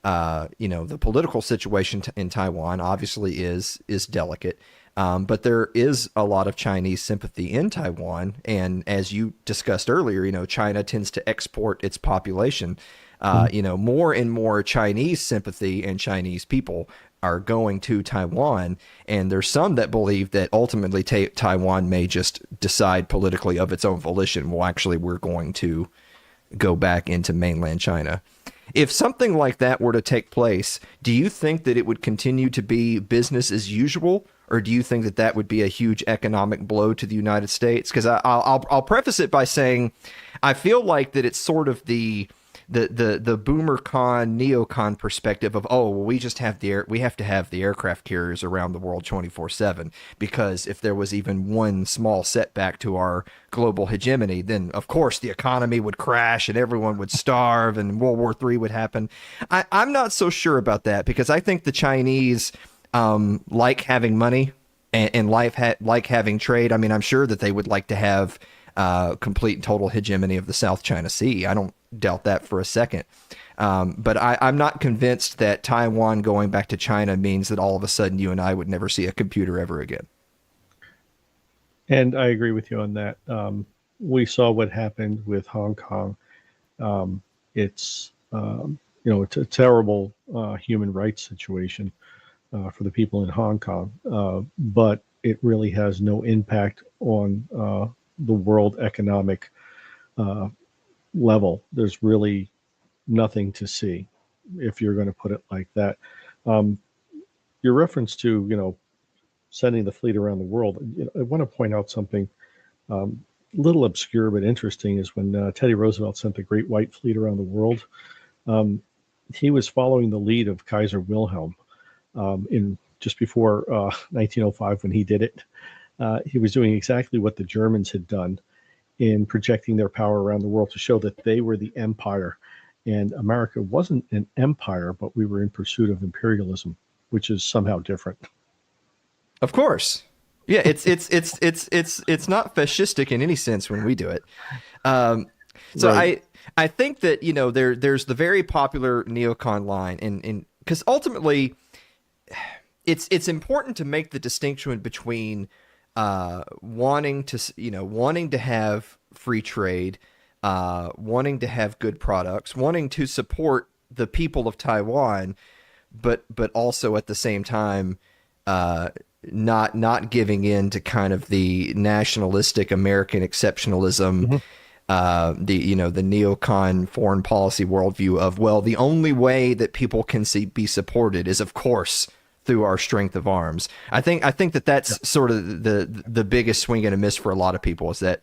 the political situation in Taiwan obviously is delicate. But there is a lot of Chinese sympathy in Taiwan. And as you discussed earlier, China tends to export its population. More and more Chinese sympathy and Chinese people are going to Taiwan, and there's some that believe that ultimately Taiwan may just decide politically of its own volition, well, actually, we're going to go back into mainland China. If something like that were to take place, do you think that it would continue to be business as usual, or do you think that that would be a huge economic blow to the United States? Because I'll preface it by saying I feel like that it's sort of the boomer con, neocon perspective of, we just have we have to have the aircraft carriers around the world 24/7, because if there was even one small setback to our global hegemony, then of course the economy would crash and everyone would starve and World War III would happen. I'm not so sure about that, because I think the Chinese like having money and like having trade. I mean, I'm sure that they would like to have complete and total hegemony of the South China Sea. I don't doubt that for a second. But I'm not convinced that Taiwan going back to China means that all of a sudden you and I would never see a computer ever again. And I agree with you on that. We saw what happened with Hong Kong. It's a terrible human rights situation for the people in Hong Kong, but it really has no impact on the world economic level. There's really nothing to see, if you're going to put it like that. Your reference to, sending the fleet around the world, I want to point out something a little obscure but interesting is when Teddy Roosevelt sent the Great White Fleet around the world, he was following the lead of Kaiser Wilhelm in just before 1905 when he did it. He was doing exactly what the Germans had done in projecting their power around the world to show that they were the empire. And America wasn't an empire, but we were in pursuit of imperialism, which is somehow different. Of course. Yeah, it's not fascistic in any sense when we do it. So right. I think that, you know, there's the very popular neocon line, and because ultimately it's important to make the distinction between wanting to have free trade, wanting to have good products, wanting to support the people of Taiwan, but also at the same time not giving in to kind of the nationalistic American exceptionalism, the neocon foreign policy worldview of, well, the only way that people can be supported is, of course, through our strength of arms. I think that that's sort of the biggest swing and a miss for a lot of people, is that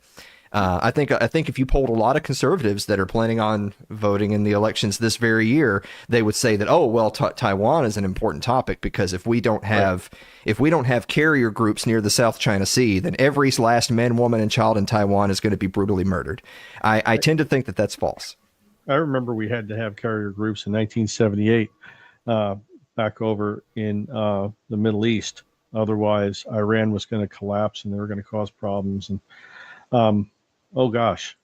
I think if you polled a lot of conservatives that are planning on voting in the elections this very year, they would say that, oh, well, Taiwan is an important topic, because if we don't have carrier groups near the South China Sea, then every last man, woman, and child in Taiwan is going to be brutally murdered. I tend to think that that's false. I remember we had to have carrier groups in 1978 back over in the Middle East. Otherwise, Iran was going to collapse and they were going to cause problems. And oh gosh,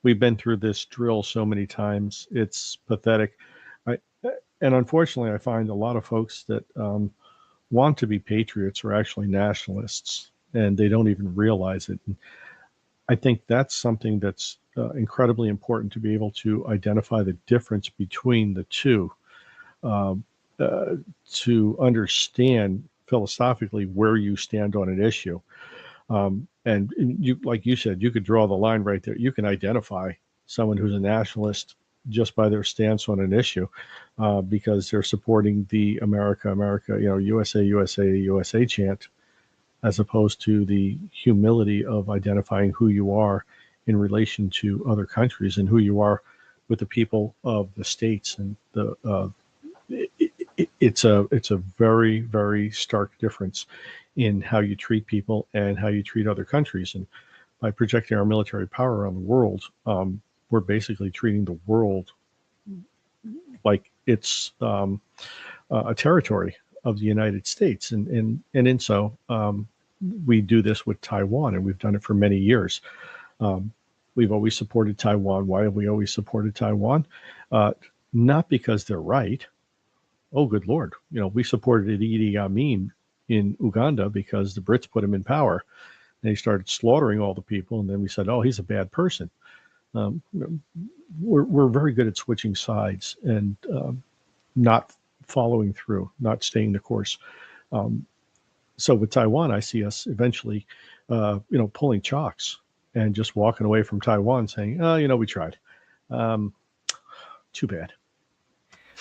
we've been through this drill so many times. It's pathetic. And unfortunately, I find a lot of folks that want to be patriots are actually nationalists, and they don't even realize it. And I think that's something that's incredibly important, to be able to identify the difference between the two, to understand philosophically where you stand on an issue. And you, like you said, you could draw the line right there. You can identify someone who's a nationalist just by their stance on an issue, because they're supporting the America, USA, USA, USA chant, as opposed to the humility of identifying who you are in relation to other countries and who you are with the people of the states. And it's a very, very stark difference in how you treat people and how you treat other countries. And by projecting our military power around the world, we're basically treating the world like it's a territory of the United States. And in so, we do this with Taiwan, and we've done it for many years. We've always supported Taiwan. Why have we always supported Taiwan? Not because they're right. Oh, good Lord. We supported Idi Amin in Uganda because the Brits put him in power. And he started slaughtering all the people, and then we said, oh, he's a bad person. We're very good at switching sides and not following through, not staying the course. So with Taiwan, I see us eventually, pulling chocks and just walking away from Taiwan saying, oh, we tried. Too bad.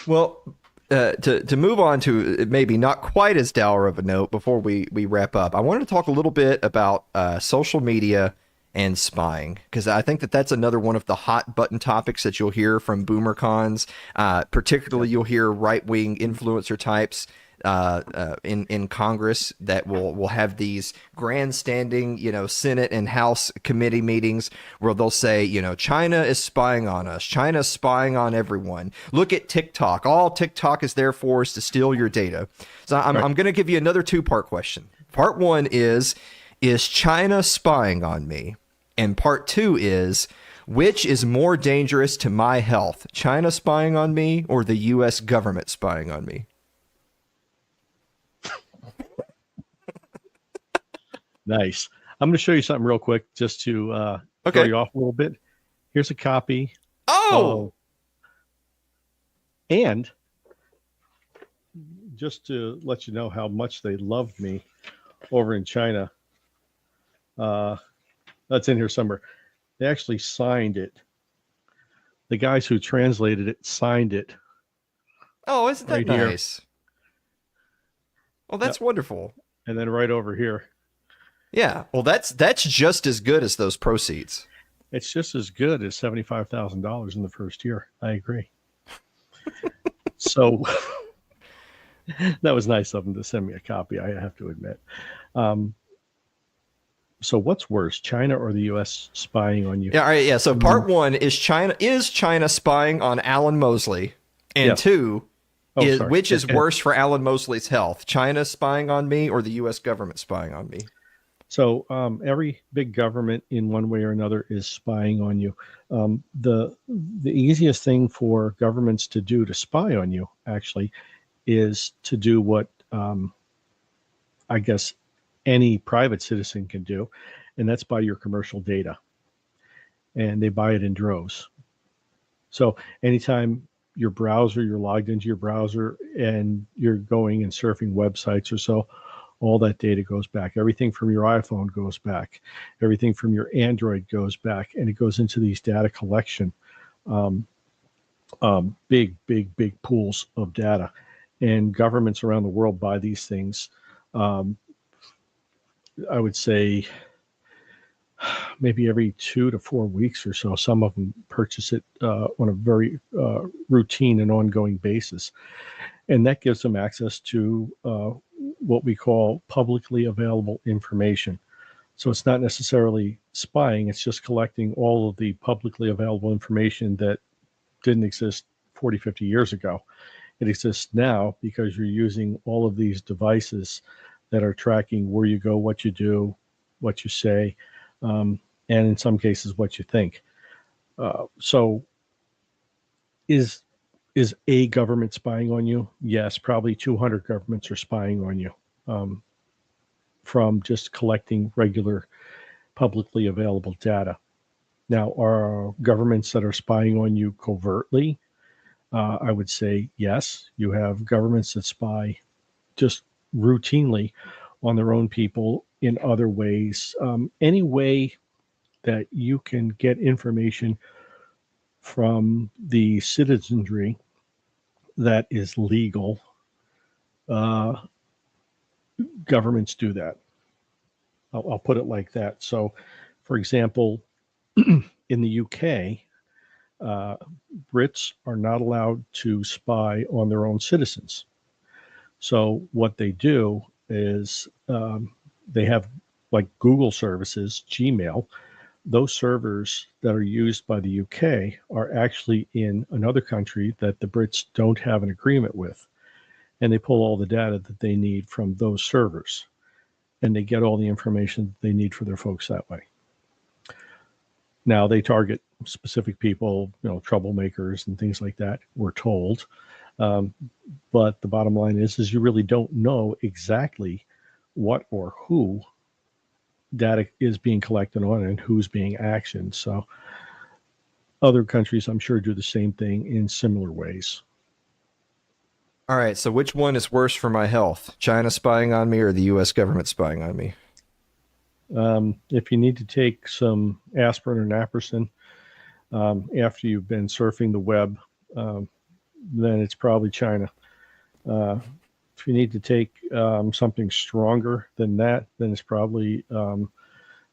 Well, to move on to maybe not quite as dour of a note before we wrap up, I wanted to talk a little bit about social media and spying, because I think that that's another one of the hot button topics that you'll hear from boomer cons. Particularly, you'll hear right-wing influencer types in Congress that will have these grandstanding, Senate and House committee meetings where they'll say, China is spying on us. China's spying on everyone. Look at TikTok. All TikTok is there for is to steal your data. So I'm going to give you another two-part question. Part one is China spying on me? And part two is, which is more dangerous to my health, China spying on me or the U.S. government spying on me? Nice. I'm going to show you something real quick just to throw you off a little bit. Here's a copy. Oh! And just to let you know how much they loved me over in China, that's in here somewhere. They actually signed it. The guys who translated it signed it. Oh, isn't that nice? Well, that's wonderful. And then right over here. Yeah, well, that's just as good as those proceeds. It's just as good as $75,000 in the first year. I agree. So that was nice of them to send me a copy, I have to admit. So what's worse, China or the U.S. spying on you? Yeah, all right, yeah. So part one is China spying on Alan Mosley, and two, Which is worse for Alan Mosley's health? China spying on me or the U.S. government spying on me? So every big government in one way or another is spying on you. The easiest thing for governments to do to spy on you, actually, is to do what I guess any private citizen can do, and that's buy your commercial data. And they buy it in droves. So anytime you're logged into your browser and you're going and surfing websites or so, all that data goes back. Everything from your iPhone goes back. Everything from your Android goes back, and it goes into these data collection, big pools of data. And governments around the world buy these things. I would say maybe every 2 to 4 weeks or so. Some of them purchase it on a very routine and ongoing basis. And that gives them access to what we call publicly available information. So it's not necessarily spying, it's just collecting all of the publicly available information that didn't exist 40, 50 years ago. It exists now because you're using all of these devices that are tracking where you go, what you do, what you say, and in some cases, what you think. So is a government spying on you? Yes, probably 200 governments are spying on you from just collecting regular publicly available data. Now, are governments that are spying on you covertly? I would say yes. You have governments that spy just routinely on their own people in other ways. Any way that you can get information from the citizenry that is legal, governments do that. I'll put it like that. So, for example, in the UK, Brits are not allowed to spy on their own citizens. So what they do is they have like Google services, Gmail. Those servers that are used by the UK are actually in another country that the Brits don't have an agreement with. And they pull all the data that they need from those servers. And they get all the information that they need for their folks that way. Now they target specific people, troublemakers and things like that, we're told. But the bottom line is you really don't know exactly what or who data is being collected on and who's being actioned. So other countries, I'm sure, do the same thing in similar ways. All right. So which one is worse for my health? China spying on me or the U.S. government spying on me? If you need to take some aspirin or naproxen after you've been surfing the web, then it's probably China. If you need to take something stronger than that, then it's probably the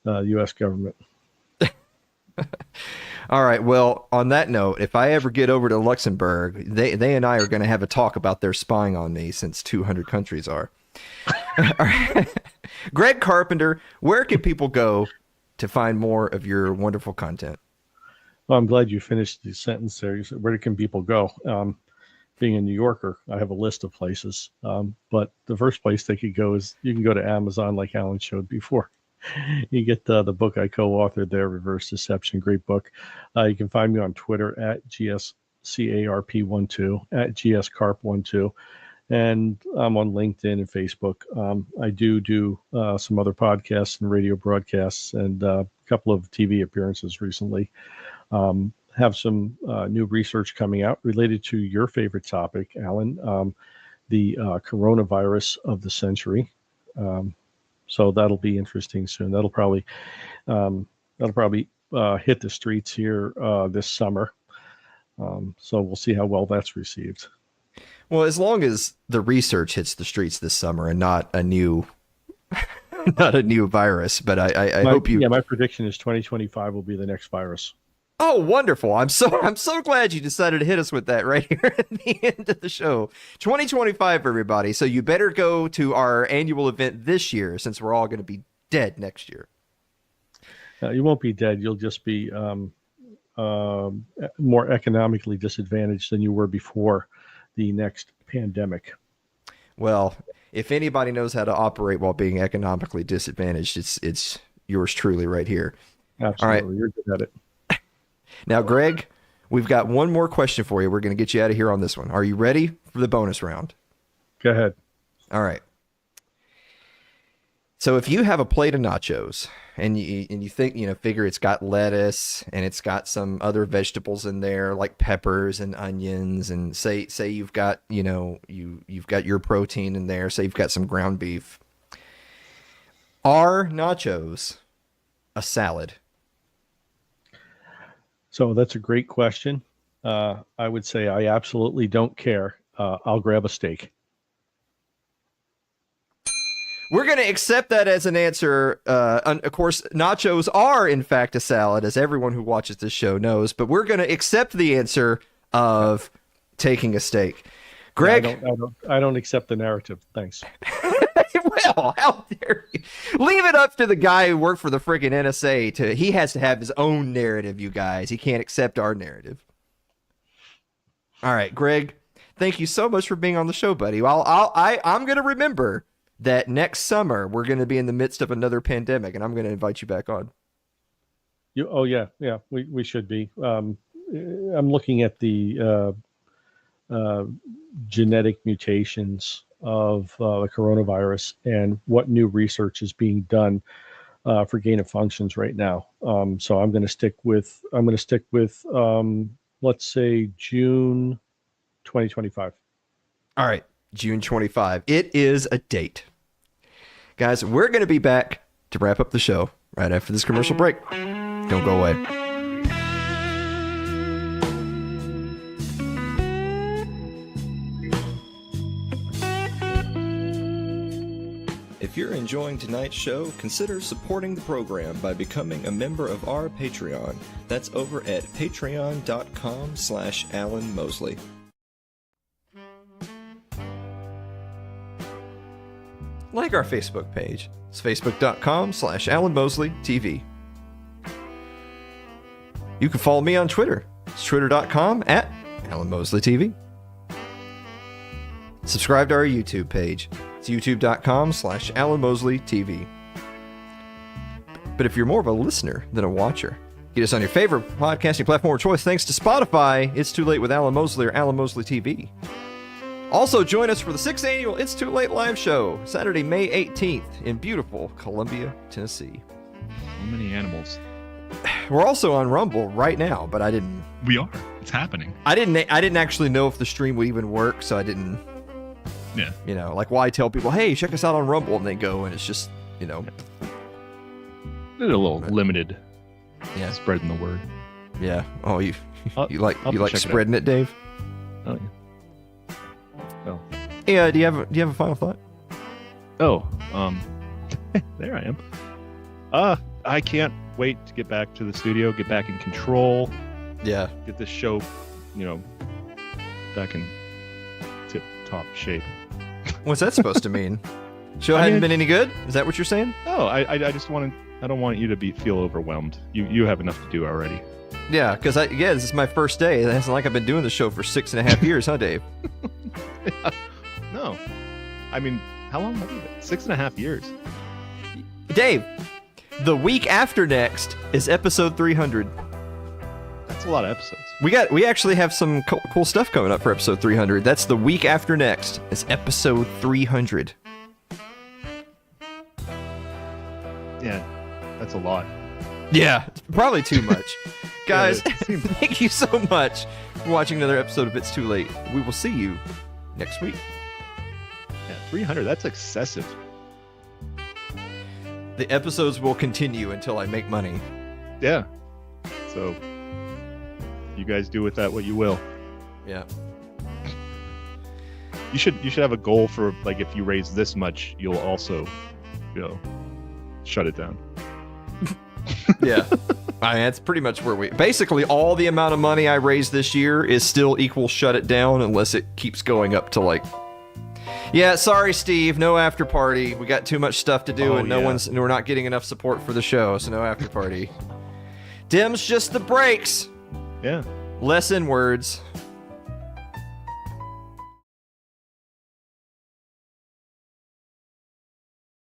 U.S. government. All right. Well, on that note, if I ever get over to Luxembourg, they and I are going to have a talk about their spying on me, since 200 countries are. All right. Greg Carpenter, where can people go to find more of your wonderful content? Well, I'm glad you finished the sentence there. You said, where can people go? Being a New Yorker, I have a list of places. But the first place they could go is you can go to Amazon, like Alan showed before. You get the book I co-authored there, Reverse Deception, great book. You can find me on Twitter at GSCARP12, at GSCARP12. And I'm on LinkedIn and Facebook. I do some other podcasts and radio broadcasts and a couple of TV appearances recently. Have some new research coming out related to your favorite topic, Alan, the coronavirus of the century. So that'll be interesting soon. That'll probably hit the streets here this summer. So we'll see how well that's received. Well, as long as the research hits the streets this summer and not a new virus, but I hope you. Yeah, my prediction is 2025 will be the next virus. Oh, wonderful. I'm so glad you decided to hit us with that right here at the end of the show. 2025, everybody. So you better go to our annual event this year, since we're all going to be dead next year. You won't be dead. You'll just be more economically disadvantaged than you were before the next pandemic. Well, if anybody knows how to operate while being economically disadvantaged, it's yours truly right here. Absolutely. All right. You're good at it. Now, Greg, we've got one more question for you. We're going to get you out of here on this one. Are you ready for the bonus round? Go ahead. All right. So if you have a plate of nachos and you think, figure it's got lettuce and it's got some other vegetables in there like peppers and onions, and say you've got, you've got your protein in there, say you've got some ground beef. Are nachos a salad? So that's a great question. I would say I absolutely don't care. I'll grab a steak. We're going to accept that as an answer. Of course, nachos are, in fact, a salad, as everyone who watches this show knows. But we're going to accept the answer of taking a steak. Greg? I don't accept the narrative. Thanks. Well, how dare you? Leave it up to the guy who worked for the freaking NSA. He has to have his own narrative, you guys. He can't accept our narrative. All right, Greg, thank you so much for being on the show, buddy. I'm going to remember that next summer we're going to be in the midst of another pandemic, and I'm going to invite you back on. Yeah, we should be. I'm looking at the genetic mutations of the coronavirus and what new research is being done for gain of functions right now. So I'm going to stick with let's say June 2025. All right. June 25. It is a date. Guys, we're going to be back to wrap up the show right after this commercial break. Don't go away. If you're enjoying tonight's show, consider supporting the program by becoming a member of our Patreon. That's over at patreon.com/Alan Mosley. Like our Facebook page. It's facebook.com/Alan Mosley TV. You can follow me on Twitter. It's twitter.com/Alan Mosley TV. Subscribe to our YouTube page. It's youtube.com/Alan Mosley TV. But if you're more of a listener than a watcher, get us on your favorite podcasting platform of choice. Thanks to Spotify, It's Too Late with Alan Mosley or Alan Mosley TV. Also, join us for the 6th annual It's Too Late live show, Saturday, May 18th in beautiful Columbia, Tennessee. So many animals. We're also on Rumble right now, but I didn't. We are. It's happening. I didn't actually know if the stream would even work, so I didn't. Yeah. Like why tell people, hey, check us out on Rumble, and they go, and it's just, Did a little limited. Yeah. Spreading the word. Yeah. Oh, you like check spreading it, Dave? Oh yeah. Oh. Yeah. Do you have a final thought? Oh, there I am. I can't wait to get back to the studio, get back in control. Yeah. Get this show, back in tip-top shape. What's that supposed to mean? Show hadn't been any good? Is that what you're saying? No, I just I don't want you to feel overwhelmed. You have enough to do already. Yeah, because this is my first day. It's not like I've been doing the show for 6.5 years, huh, Dave? Yeah. No. I mean, how long have you been? 6.5 years. Dave, the week after next is episode 300. That's a lot of episodes. We actually have some cool stuff coming up for episode 300. That's the week after next. It's episode 300. Yeah, that's a lot. Yeah, probably too much. Guys, Yeah, thank you so much for watching another episode of It's Too Late. We will see you next week. Yeah, 300, that's excessive. The episodes will continue until I make money. Yeah. So, you guys do with that what you will. Yeah. You should have a goal for, like, if you raise this much, you'll also, shut it down. Yeah. That's pretty much where basically all the amount of money I raise this year is still equal shut it down unless it keeps going up to yeah, sorry, Steve, no after party. We got too much stuff to do and we're not getting enough support for the show, so no after party. Dim's just the breaks. Yeah. Less in words.